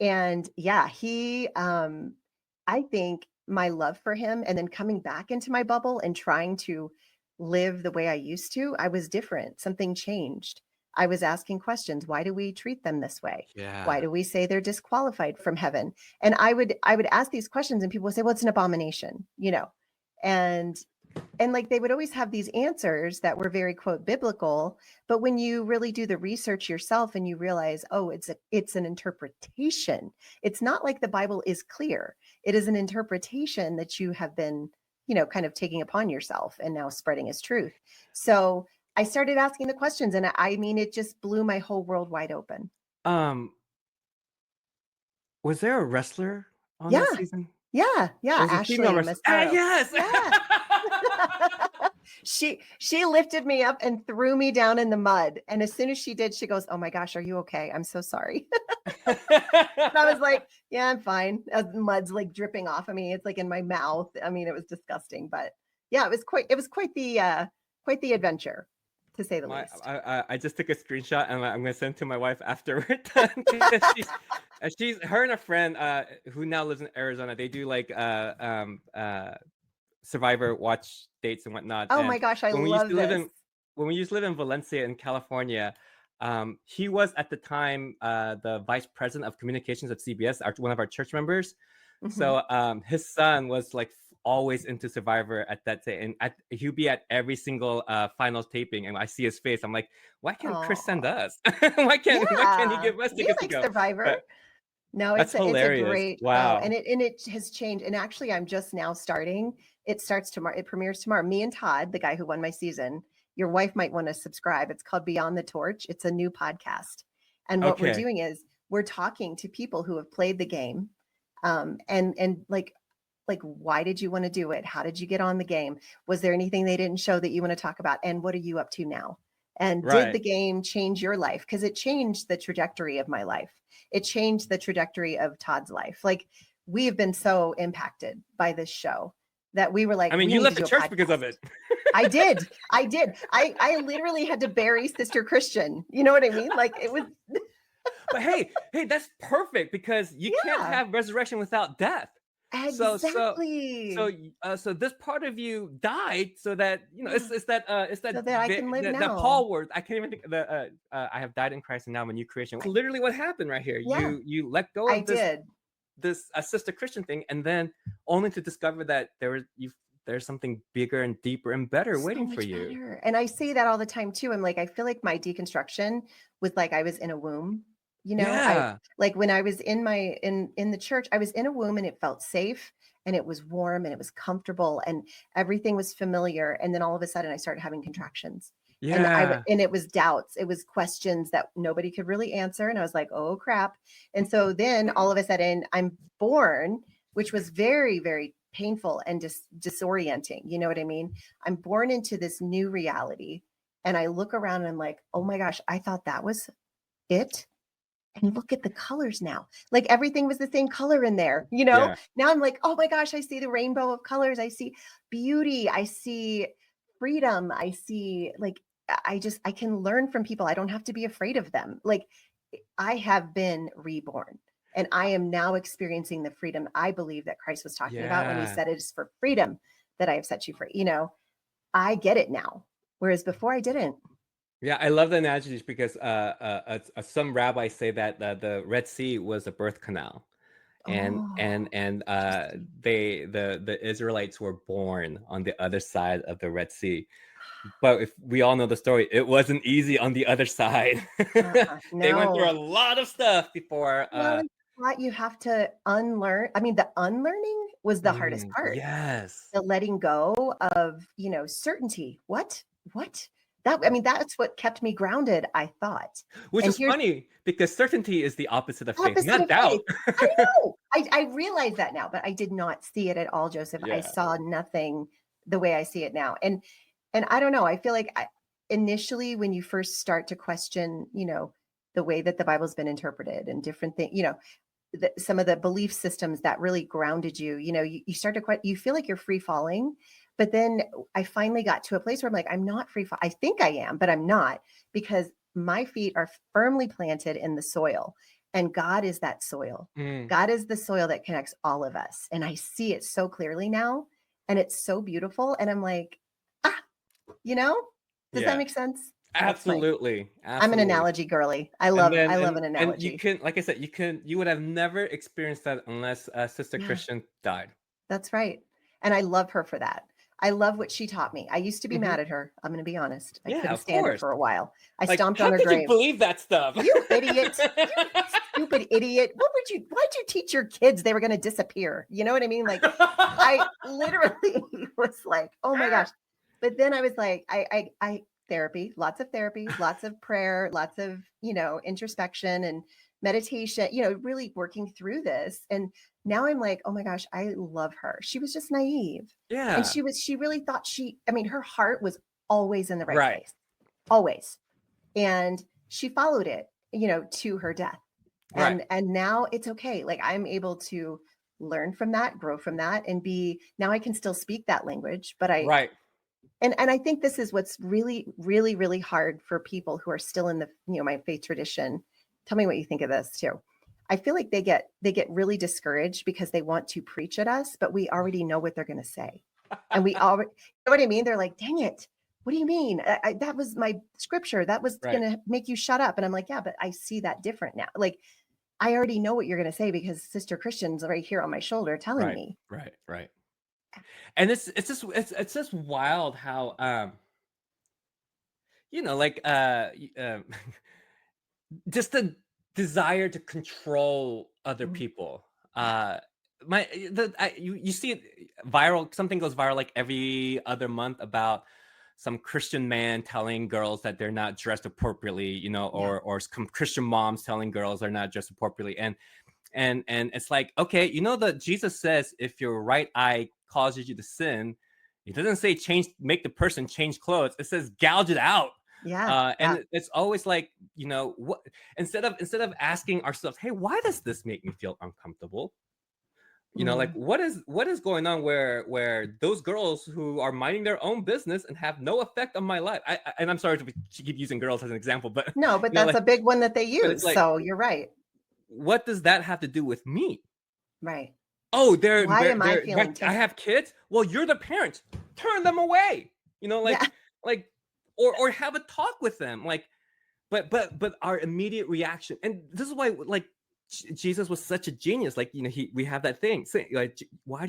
And yeah, he I think my love for him, and then coming back into my bubble and trying to live the way I used to, I was different. Something changed. I was asking questions. Why do we treat them this way? Why Yeah. do we say they're disqualified from heaven? And I would ask these questions, and people would say, well, it's an abomination, and like they would always have these answers that were very quote biblical, but when you really do the research yourself and you realize, oh, it's an interpretation. It's not like the Bible is clear. It is an interpretation that you have been, kind of taking upon yourself and now spreading as truth. So I started asking the questions, and I mean, it just blew my whole world wide open. Um was there a wrestler on Yeah. that season? Yeah. It Yeah. was a female Ashley wrestler. Ah, Massaro. yes. Yeah. She lifted me up and threw me down in the mud. And as soon as she did, she goes, "Oh my gosh, are you okay? I'm so sorry." And I was like, "Yeah, I'm fine." As the mud's like dripping off of me, it's like in my mouth. I mean, it was disgusting, but yeah, it was quite the adventure, to say the least. I just took a screenshot and I'm gonna send to my wife after we're done. 'Cause she's her and a friend who now lives in Arizona. They do like Survivor watch dates and whatnot. Oh And my gosh, I when we used love to live this. in when we used to live in Valencia in California, he was at the time the vice president of communications of CBS, one of our church members. Mhm. So his son was like always into Survivor at that day, and he'd be at every single finals taping, and I see his face. I'm like, why can't Chris send Oh, us? Why can't he yeah. give us We tickets to like go? Survivor. But No, that's it's a hilarious. great show, and Wow. it has changed. And actually, I'm just now starting. It starts tomorrow. It premieres tomorrow. Me and Todd, the guy who won my season, your wife might want to subscribe. It's called Beyond the Torch. It's a new podcast, and what we're Okay. doing is we're talking to people who have played the game, and like why did you want to do it? How did you get on the game? Was there anything they didn't show that you want to talk about? And what are you up to now? And did the Right. game change your life? Because it changed the trajectory of my life. It changed the trajectory of Todd's life. Like we have been so impacted by this show that we were like, I mean, we you need to left the do a church because of podcast. it. I did. I did. I literally had to bury Sister Christian. You know what I mean? Like it was, But hey, that's perfect because you can't yeah, have resurrection without death. So so so exactly. so this part of you died so that it's So that that I can live that now. Paul word. I can't even think the I have died in Christ and now I'm a new creation. Literally what happened right here. Yeah, You let go I of did. this sister Christian thing and then only to discover that there's something bigger and deeper and better So waiting for much you. better. And I say that all the time too. I'm like, I feel like my deconstruction was like I was in a womb. I Yeah. like when I was in the church, I was in a womb and it felt safe and it was warm and it was comfortable and everything was familiar. And then all of a sudden I started having contractions. Yeah. And it was doubts. It was questions that nobody could really answer. And I was like, oh crap. And so then all of a sudden I'm born, which was very, very painful and just disorienting. You know what I mean? I'm born into this new reality. And I look around and I'm like, oh my gosh, I thought that was it. And look at the colors now. Like everything was the same color in there, Yeah. Now I'm like, oh my gosh, I see the rainbow of colors. I see beauty. I see freedom. I see like, I can learn from people. I don't have to be afraid of them. Like I have been reborn and I am now experiencing the freedom I believe that Christ was talking about when he Yeah. said it is for freedom that I have set you free. I get it now. Whereas before I didn't. Yeah, I love the analogies because some rabbis say that the Red Sea was a birth canal, and Oh, the Israelites were born on the other side of the Red Sea. But if we all know the story, it wasn't easy on the other side. They went through no. a lot of stuff before. Well, what you have to unlearn. I mean, the unlearning was the hardest part. Yes, The letting go of, certainty. What? I mean, that's what kept me grounded, I thought. which And is here's funny because certainty is the opposite of the faith, opposite not of doubt. faith. I know. I realize that now, but I did not see it at all, Joseph. I Yeah. saw nothing the way I see it now. And I don't know. I feel like initially when you first start to question, the way that the Bible's been interpreted and different things, some of the belief systems that really grounded you, you start to you feel like you're free falling. But then I finally got to a place where I'm like, I'm not free fall. I think I am, but I'm not, because my feet are firmly planted in the soil and God is that soil. Mm, God is the soil that connects all of us. And I see it so clearly now. And it's so beautiful. And I'm like, ah, you know, does that yeah, make sense? absolutely, I'm an absolutely. analogy girly. I And love, then I love an and you analogy. can, like I said, you would have never experienced that unless Sister Yeah. Christian died. That's right. And I love her for that. I love what she taught me. I used to be Hmm. mad at her. I'm going to be honest. I Yeah, couldn't of stand her course. for a while. I Like, stomped on how her could you grave. believe that stuff? You idiot. You stupid idiot. Why'd you teach your kids they were going to disappear? You know what I mean? Like, I literally was like, oh my gosh. But then I was like, therapy, lots of prayer, lots of, introspection and meditation, really working through this. And now I'm like, oh my gosh, I love her. She was just naive. And Yeah, she really thought I mean, her heart was always in the right right, place, always. And she followed it, to her death. right, And now it's okay. Like I'm able to learn from that, grow from that, and now I can still speak that language, but right. and I think this is what's really, really, really hard for people who are still in the, my faith tradition. Tell me what you think of this too. I feel like they get really discouraged because they want to preach at us, but we already know what they're going to say. And we already, you know what I mean? They're like, dang it. What do you mean? That was my scripture. That was Right, going to make you shut up. And I'm like, yeah, but I see that different now. Like, I already know what you're going to say because Sister Christian's right here on my shoulder telling right, me. right, right. And it's just wild how like just the desire to control other Mm, people. yeah. You see it viral. Something goes viral like every other month about some Christian man telling girls that they're not dressed appropriately, Yeah. or some Christian moms telling girls they're not dressed appropriately, and it's like, okay, that Jesus says if your right eye causes you to sin, it doesn't say make the person change clothes. It says gouge it out. Yeah. And Yeah. it's always like, what, instead of asking ourselves, hey, why does this make me feel uncomfortable? Like Mm. what is going on where those girls who are minding their own business and have no effect on my life. And I'm sorry to keep using girls as an example, but No, but that's like, a big one that they but it's use. like, So you're right. what does that have to do with me? Right. Oh, they're Why embar- am I they're feeling like, I tempted? have kids. Well, you're the parent. Turn them away. Yeah. Like, or have a talk with them. Like, but our immediate reaction, and this is why, like, Jesus was such a genius. Like, we have that thing saying, like, why are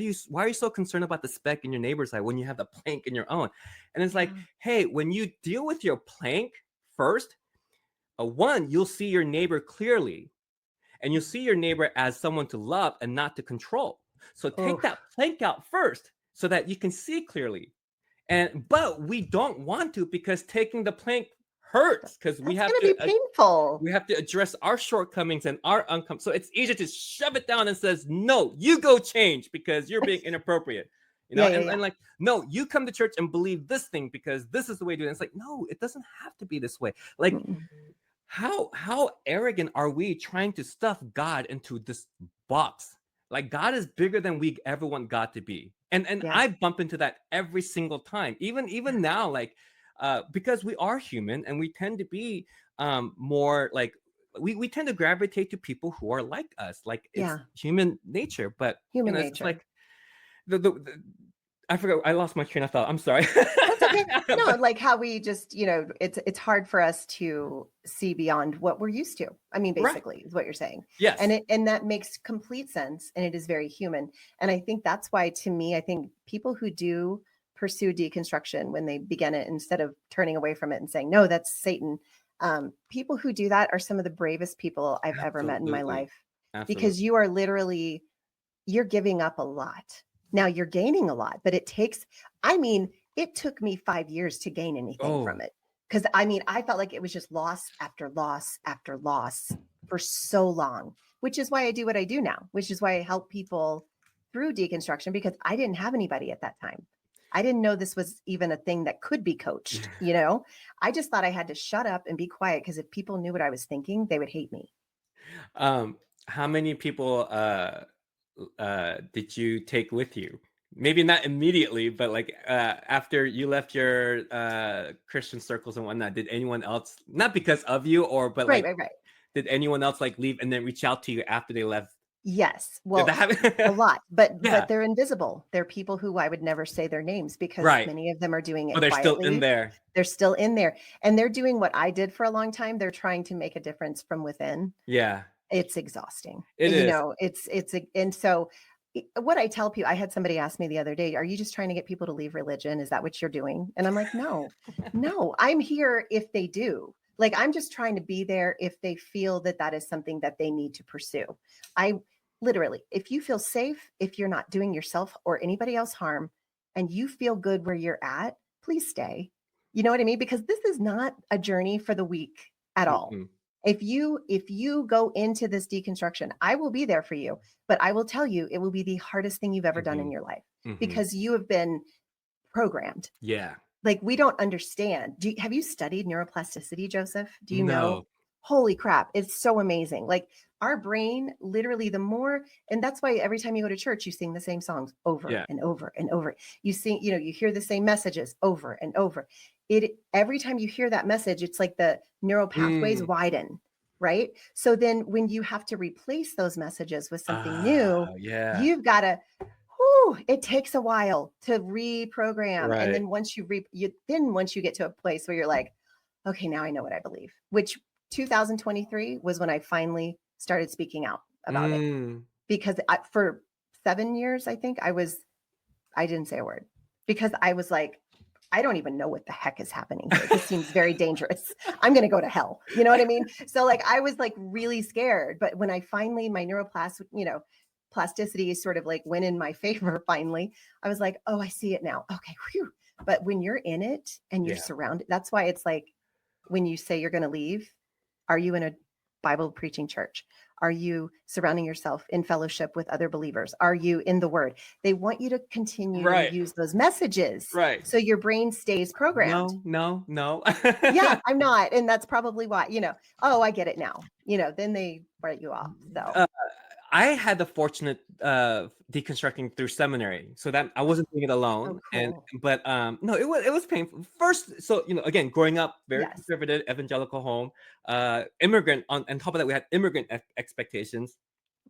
you so concerned about the speck in your neighbor's eye when you have the plank in your own? And it's like, Yeah. hey, when you deal with your plank first, one, you'll see your neighbor clearly, and you'll see your neighbor as someone to love and not to control. So take Oof. that plank out first so that you can see clearly. But we don't want to, because taking the plank hurts, because we That's have going to to be painful. address our shortcomings and our uncomfort. So it's easier to shove it down and says, no, you go change because you're being inappropriate. Yeah. Yeah. And Yeah. like, no, you come to church and believe this thing because this is the way to do it. And it's like, no, it doesn't have to be this way. Like, Mm-mm. how arrogant are we trying to stuff God into this box? Like, God is bigger than we ever want God to be. And Yeah. I bump into that every single time. Even now, like, because we are human and we tend to be more like, we tend to gravitate to people who are like us. Like, it's Yeah. human nature. But Human it's just nature. like the I forgot, I lost my train of thought. I'm sorry. That's okay. No, But like how we just, it's hard for us to see beyond what we're used to. I mean, right. basically, is what you're saying. Yes. And that makes complete sense, and it is very human. And I think that's why, to me, I think people who do pursue deconstruction when they begin it, instead of turning away from it and saying, no, that's Satan. People who do that are some of the bravest people I've ever met in my Absolutely. life, Absolutely. because you are literally, you're giving up a lot. Now you're gaining a lot, but I mean, it took me 5 years to gain anything Oh, from it. Cause I mean, I felt like it was just loss after loss after loss for so long, which is why I do what I do now, which is why I help people through deconstruction, because I didn't have anybody at that time. I didn't know this was even a thing that could be coached, I just thought I had to shut up and be quiet, because if people knew what I was thinking, they would hate me. um, how many people did you take with you? Maybe not immediately, but like after you left your Christian circles and whatnot, did anyone else, not because of you, or but Right, like, right, right. did anyone else like leave and then reach out to you after they left? Yes. Did that Well, a happen? lot, but Yeah, they're invisible. They're people who I would never say their names, because right. many of them are doing But it they're still in quietly. there. They're still in there, and they're doing what I did for a long time. They're trying to make a difference from within. Yeah, It's exhausting. it is. And so what I tell people, I had somebody ask me the other day, are you just trying to get people to leave religion? Is that what you're doing? And I'm like, no, no, I'm here if they do. Like, I'm just trying to be there if they feel that that is something that they need to pursue. I literally, if you feel safe, if you're not doing yourself or anybody else harm, and you feel good where you're at, please stay. You know what I mean? Because this is not a journey for the weak at all. Mm-mm. If you go into this deconstruction, I will be there for you, but I will tell you, it will be the hardest thing you've ever done in Mhm, your life, mhm. because you have been programmed. Yeah. Like, we don't understand. Have you studied neuroplasticity, Joseph? Do you know? No. Holy crap, it's so amazing. Like, our brain, literally, the more, and that's why every time you go to church, you sing the same songs over Yeah. and over and over. You sing, you hear the same messages over and over. Every time you hear that message, it's like the neural pathways Mm. widen, right? So then when you have to replace those messages with something Ah, new, yeah. you've got to, whew, it takes a while to reprogram. And Right. then once you get to a place where you're like, okay, now I know what I believe, which 2023 was when I finally started speaking out about it, Mm. because for 7 years, I think I didn't say a word, because I was like, I don't even know what the heck is happening here. This seems very dangerous. I'm going to go to hell. You know what I mean? So, like, I was like really scared. But when I finally, my plasticity sort of like went in my favor finally, I was like, oh, I see it now. Okay. Whew. But when you're in it and you're Yeah. surrounded, that's why it's like, when you say you're going to leave, are you in a Bible preaching church? Are you surrounding yourself in fellowship with other believers? Are you in the word? They want you to continue to Right. use those messages Right. so your brain stays programmed. No, no, no. Yeah, I'm not. And that's probably why, oh, I get it now. Then they write you off. So, Uh, I had the fortunate deconstructing through seminary, so that I wasn't doing it oh, alone. And cool. but no, it was painful first. So again, growing up very Yes. conservative evangelical home, immigrant on top of that, we had immigrant expectations.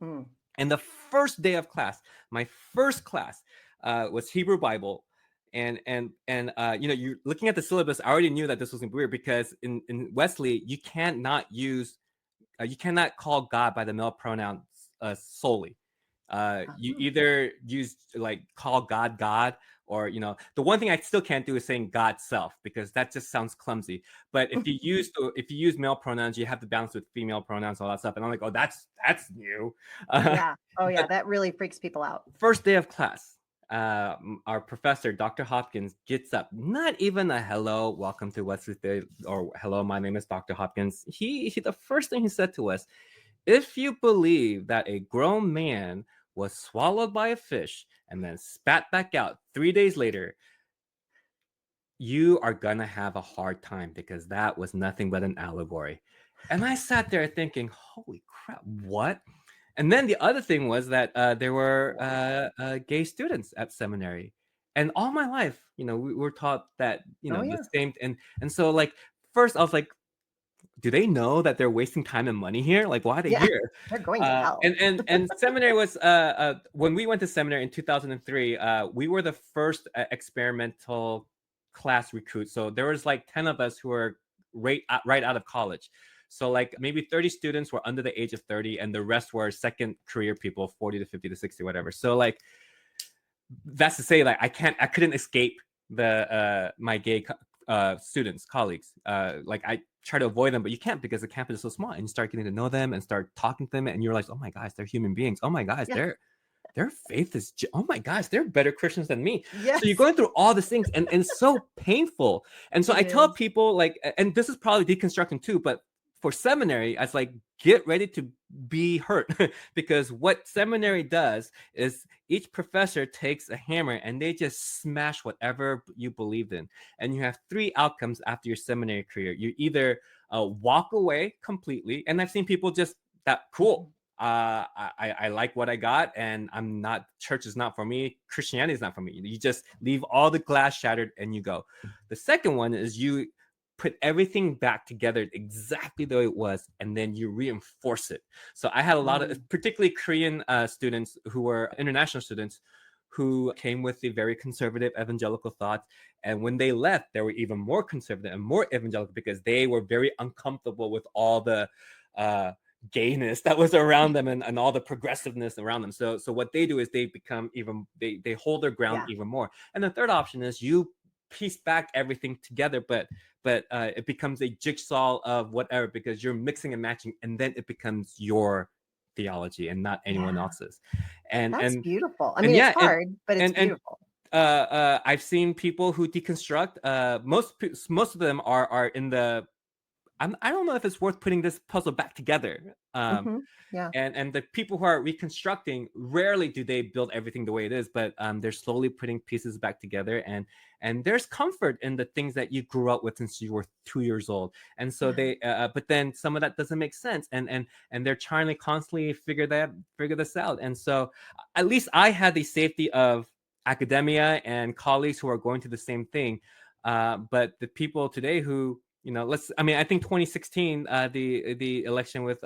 Mm. And the first day of class, my first class, was Hebrew Bible. And you're looking at the syllabus. I already knew that this was gonna be weird, because in Wesley you cannot call God by the male pronouns solely. You Oh. either use, like, call God God, or the one thing I still can't do is saying God self, because that just sounds clumsy. But if you use male pronouns, you have to balance with female pronouns, all that stuff. And I'm like, oh, that's new. Uh, Yeah. Oh, yeah. but That really freaks people out. first day of class, our professor, Dr. Hopkins, gets up. Not even a hello, welcome to Wesley Day, or hello, my name is Dr. Hopkins. He the first thing he said to us: if you believe that a grown man was swallowed by a fish and then spat back out 3 days later, you are gonna have a hard time, because that was nothing but an allegory. And I sat there thinking, holy crap, what? And then the other thing was that there were gay students at seminary. And all my life, we were taught that, Oh the yeah. same. And so, like, first I was like, do they know that they're wasting time and money here? Like, why are they Yeah. here? They're going to hell. And seminary was when we went to seminary in 2003. We were the first experimental class recruits. So there was like 10 of us who were right out of college. So like maybe 30 students were under the age of 30, and the rest were second career people, 40 to 50 to 60, whatever. So like that's to say, like I couldn't escape the my gay students, colleagues. Like I try to avoid them, but you can't because the campus is so small, and you start getting to know them and start talking to them, and you're like, oh my gosh, they're human beings. Oh my gosh, Yeah. their faith is, oh my gosh, they're better Christians than me. Yes. So you're going through all these things, and it's so painful. And so I tell people, like, and this is probably deconstructing too, but for seminary, I was like, get ready to be hurt because what seminary does is each professor takes a hammer and they just smash whatever you believed in. And you have three outcomes after your seminary career. You either walk away completely, and I've seen people just that cool. I like what I got, and I'm not, church is not for me, Christianity is not for me. You just leave all the glass shattered and you go. The second one is you put everything back together exactly the way it was, and then you reinforce it. So I had a lot of, particularly Korean students who were international students who came with a very conservative evangelical thought. And when they left, they were even more conservative and more evangelical because they were very uncomfortable with all the gayness that was around them and all the progressiveness around them. So what they do is they become even, they hold their ground even more. And the third option is you piece back everything together, but it becomes a jigsaw of whatever, because you're mixing and matching, and then it becomes your theology and not anyone else's. And that's and beautiful. I and mean, yeah, it's hard, but it's beautiful. I've seen people who deconstruct. Most of them are in the, I don't know if it's worth putting this puzzle back together. Yeah. And the people who are reconstructing, rarely do they build everything the way it is, but they're slowly putting pieces back together, and there's comfort in the things that you grew up with since you were 2 years old. And so they but then some of that doesn't make sense, and they're trying to constantly figure this out. And so at least I had the safety of academia and colleagues who are going through the same thing, but the people today who, I think 2016, the election with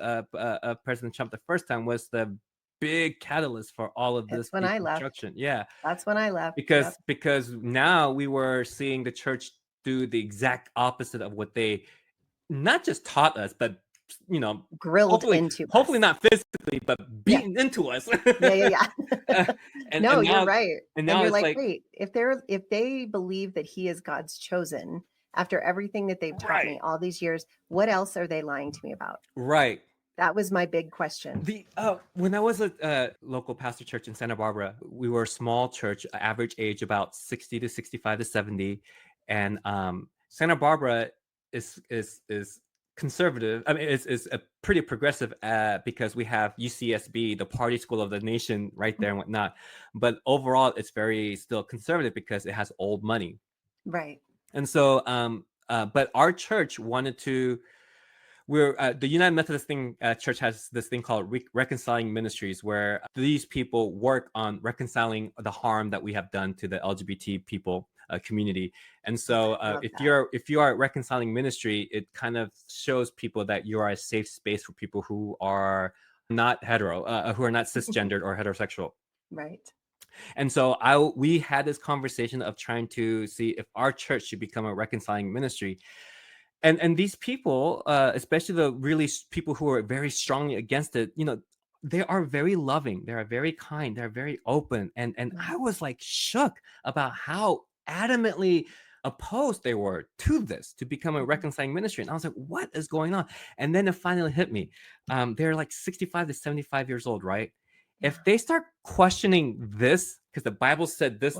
President Trump the first time was the big catalyst for all of this when I left. deconstruction. Yeah, that's when I left. Because now we were seeing the church do the exact opposite of what they not just taught us, but grilled into hopefully us. Not physically, but beaten into us. Yeah. And no, and now, you're right. And now you're it's like, wait, if they believe that he is God's chosen after everything that they've taught me all these years, what else are they lying to me about? Right. That was my big question. When I was a local pastor church in Santa Barbara, we were a small church, average age about 60 to 65 to 70, and Santa Barbara is conservative. I mean, is a pretty progressive because we have UCSB, the party school of the nation, right there and whatnot. But overall, it's very still conservative because it has old money. Right. And so, but our church wanted to. The United Methodist Church has this thing called reconciling ministries, where these people work on reconciling the harm that we have done to the LGBT people community. And so if you are a reconciling ministry, it kind of shows people that you are a safe space for people who are not hetero, who are not cisgendered or heterosexual. Right. And so we had this conversation of trying to see if our church should become a reconciling ministry. And these people, especially the really people who are very strongly against it, they are very loving. They are very kind. They're very open. And I was like shook about how adamantly opposed they were to this, to become a reconciling ministry. And I was like, what is going on? And then it finally hit me. They're like 65 to 75 years old, right? If they start questioning this, because the Bible said this,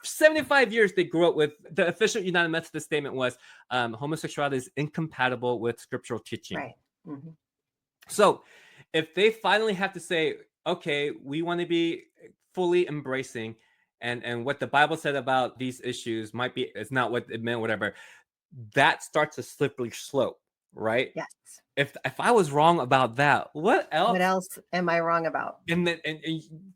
75 years they grew up with, the official United Methodist statement was homosexuality is incompatible with scriptural teaching. Right. Mm-hmm. So if they finally have to say, okay, we want to be fully embracing, and what the Bible said about these issues it's not what it meant, whatever, that starts a slippery slope. right? Yes. If I was wrong about that, what What else? else am I wrong about? And then and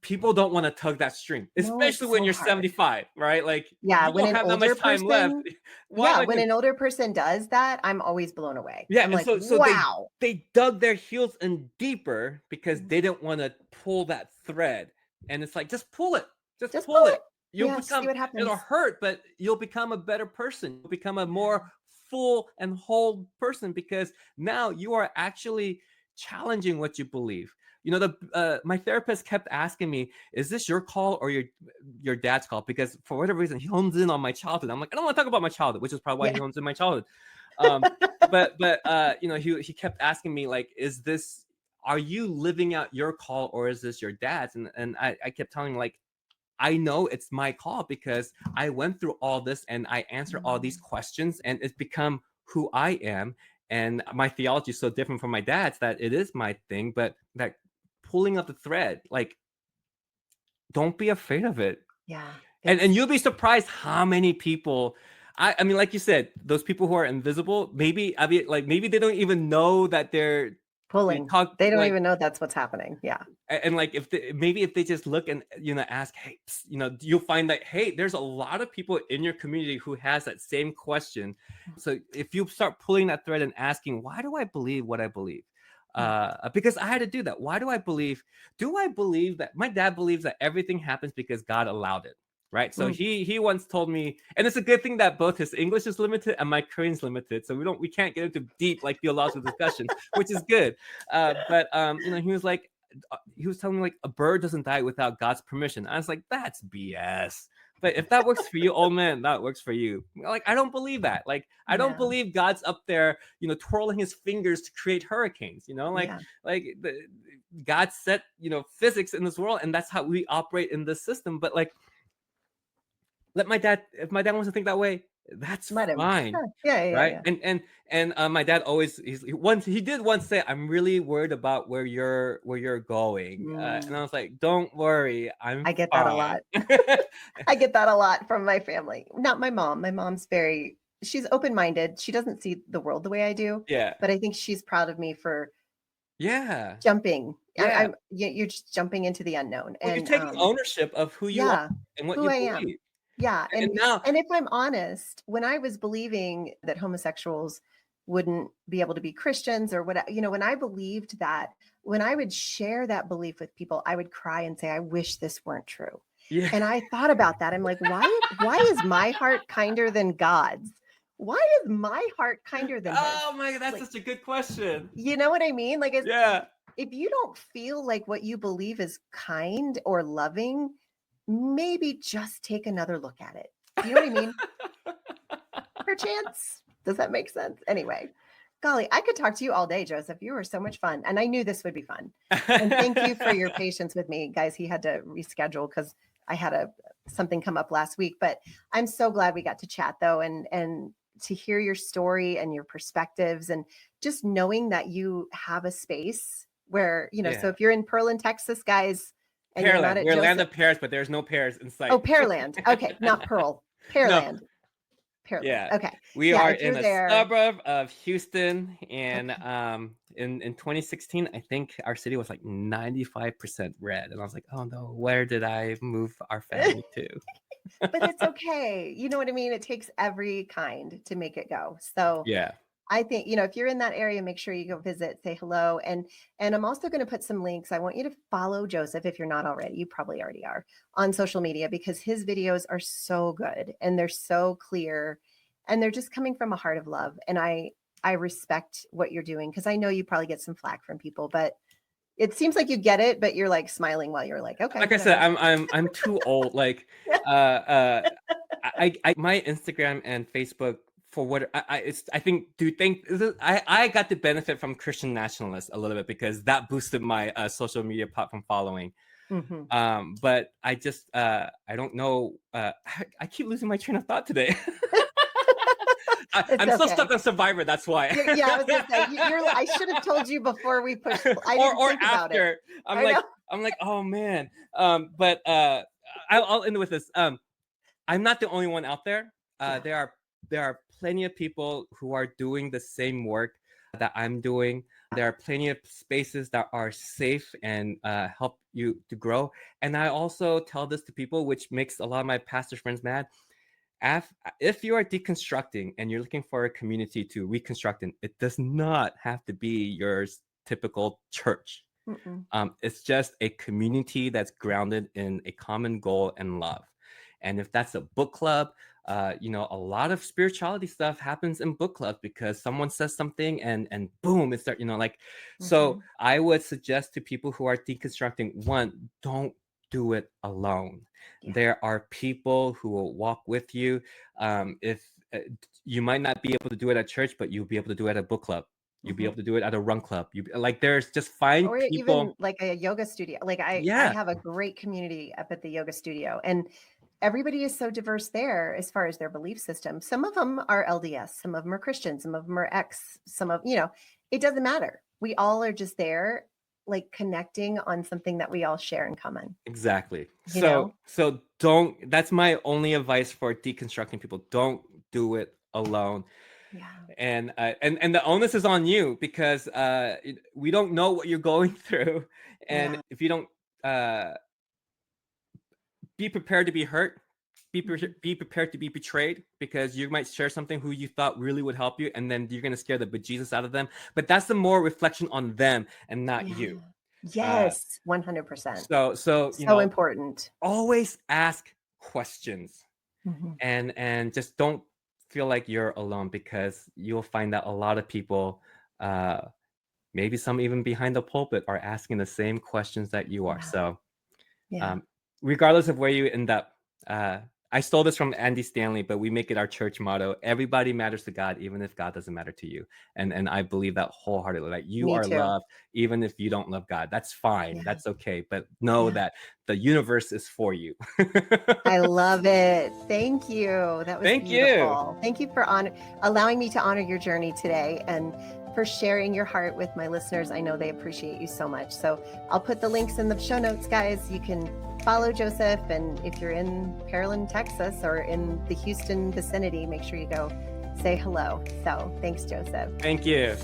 people don't want to tug that string, No, it's especially when so you're hard. 75, right? Like Yeah, you when don't an have that older much time left. person Why yeah, don't when you? an older person does that, I'm always blown away. Yeah, I'm and like, so "Wow." they dug their heels in deeper because Mhm. they didn't want to pull that thread. And it's like, just pull it. Just Just pull pull it. it. You'll Yeah, just see become, what it'll happens. hurt, but you'll become a better person. You'll become a Yeah. more full and whole person because now you are actually challenging what you believe. You know, my therapist kept asking me, "Is this your call or your dad's call?" Because for whatever reason, he hones in on my childhood. I'm like, I don't want to talk about my childhood, which is probably why he Yeah. hones in my childhood. Um, but you know, he kept asking me like, "Is this? Are you living out your call or is this your dad's?" And I kept telling him like, I know it's my call because I went through all this and I answer all these Mm. questions and it's become who I am. And my theology is so different from my dad's that it is my thing, but that pulling up the thread, like, don't be afraid of it. Yeah, And it's you'll be surprised how many people, I mean, like you said, those people who are invisible, maybe, I mean, like, maybe they don't even know that they pulling. talk They don't like, even know that's what's happening. Yeah. and like if maybe if they just look and ask, hey, you know, you'll find that, hey, there's a lot of people in your community who has that same question. So if you start pulling that thread and asking, why do I believe what I believe, Mm. because I had to do that. Why do I believe that my dad believes that everything happens because God allowed it, right? So Mm. he once told me, and it's a good thing that both his English is limited and my Korean's limited, so we can't get into deep like theological discussions, which is good. But you know, he was telling me like a bird doesn't die without God's permission. I was like, that's BS. But if that works for you, old man, that works for you. Like, I don't believe that. Like, I don't Yeah. believe God's up there, you know, twirling his fingers to create hurricanes. You know, Yeah. God set, you know, physics in this world, and that's how we operate in this system. But like, if my dad wants to think that way, that's Let him. fine, Yeah, yeah, yeah, right? yeah. And my dad always he did once say, I'm really worried about where you're going, and I Mm. was like, don't worry, I'm I get that a fine. lot. I get that a lot from my family. Not my mom. My mom's she's open-minded. She doesn't see the world the way I do, Yeah, but I think she's proud of me for yeah, jumping. yeah. You're just jumping into the unknown. Well, you're And taking ownership of who you are yeah, and what who you I am. believe. Yeah, And now, and if I'm honest, when I was believing that homosexuals wouldn't be able to be Christians or what, when I believed that, when I would share that belief with people, I would cry and say, I wish this weren't true. yeah. And I thought about that. I'm like, why is my heart kinder than God's? Why is my heart kinder than his? Oh my God, that's Like, such a good question. you know what I mean? Like, Yeah. if you don't feel like what you believe is kind or loving, maybe just take another look at it. Do you know what I mean? Perchance. Does that make sense? Anyway, golly, I could talk to you all day, Joseph. You were so much fun. And I knew this would be fun. And thank you for your patience with me, guys. He had to reschedule because I had something come up last week. But I'm so glad we got to chat though, and to hear your story and your perspectives, and just knowing that you have a space where, so Yeah. if you're in Pearland, Texas, guys, and you're not Pearland. at We're land Joseph. of pears, but there's no pears in Oh, sight. Pearland. Okay, not Pearl. No, Pearland. Pearland. yeah. Okay. We Yeah, are if in you're a there. suburb of Houston, and Okay. in 2016, I think our city was like 95% red. And I was like, oh no, where did I move our family to? But it's okay. You know what I mean? It takes every kind to make it go. So Yeah. I think, if you're in that area, make sure you go visit, say hello. And I'm also going to put some links. I want you to follow Joseph if you're not already. You probably already are on social media, because his videos are so good and they're so clear and they're just coming from a heart of love. And I respect what you're doing, because I know you probably get some flack from people, but it seems like you get it, but you're like smiling while you're like, okay, Like I said, whatever. I'm too old. Like, I my Instagram and Facebook, for what I think, I got the benefit from Christian nationalists a little bit because that boosted my social media platform following. Hmm. But I just I don't know. I keep losing my train of thought today. It's I'm still okay. stuck on Survivor. That's why. Yeah, I was gonna say I should have told you before we pushed. I didn't or think about it. after. I'm I like know. I'm like, oh man. But I'll end with this. I'm not the only one out there. Yeah. There are plenty of people who are doing the same work. that I'm doing. There are plenty of spaces that are safe and help you to grow. And I also tell this to people, which makes a lot of my pastor friends mad. If you are deconstructing and you're looking for a community to reconstruct in, it does not have to be your typical church. It's just a community that's grounded in a common goal and love. And if that's a book club, a lot of spirituality stuff happens in book clubs because someone says something and boom, it starts, So I would suggest to people who are deconstructing, one, don't do it alone. Yeah. There are people who will walk with you. If you might not be able to do it at church, but you'll be able to do it at a book club. You'll be able to do it at a run club. There's just find or people. Even like a yoga studio. I have a great community up at the yoga studio, and everybody is so diverse there as far as their belief system. Some of them are LDS, some of them are Christian, some of them are X, it doesn't matter. We all are just there, like connecting on something that we all share in common. Exactly. So don't, that's my only advice for deconstructing people. Don't do it alone. Yeah. And the onus is on you because we don't know what you're going through. And if you don't be prepared to be hurt, be prepared to be betrayed, because you might share something who you thought really would help you, and then you're going to scare the bejesus out of them. But that's the more reflection on them and not you. Yes, 100%. So important. Always ask questions, and just don't feel like you're alone, because you'll find that a lot of people, maybe some even behind the pulpit, are asking the same questions that you are. So regardless of where you end up, I stole this from Andy Stanley, but we make it our church motto: everybody matters to God, even if God doesn't matter to you. And I believe that wholeheartedly. Like, you are loved even if you don't love God. That's fine. That's okay. But know that the universe is for you. I love it. Thank you. That was beautiful. Thank you for allowing me to honor your journey today, and for sharing your heart with my listeners. I know they appreciate you so much. So I'll put the links in the show notes, guys. You can follow Joseph, and if you're in Pearland, Texas, or in the Houston vicinity, make sure you go say hello. So thanks, Joseph. Thank you.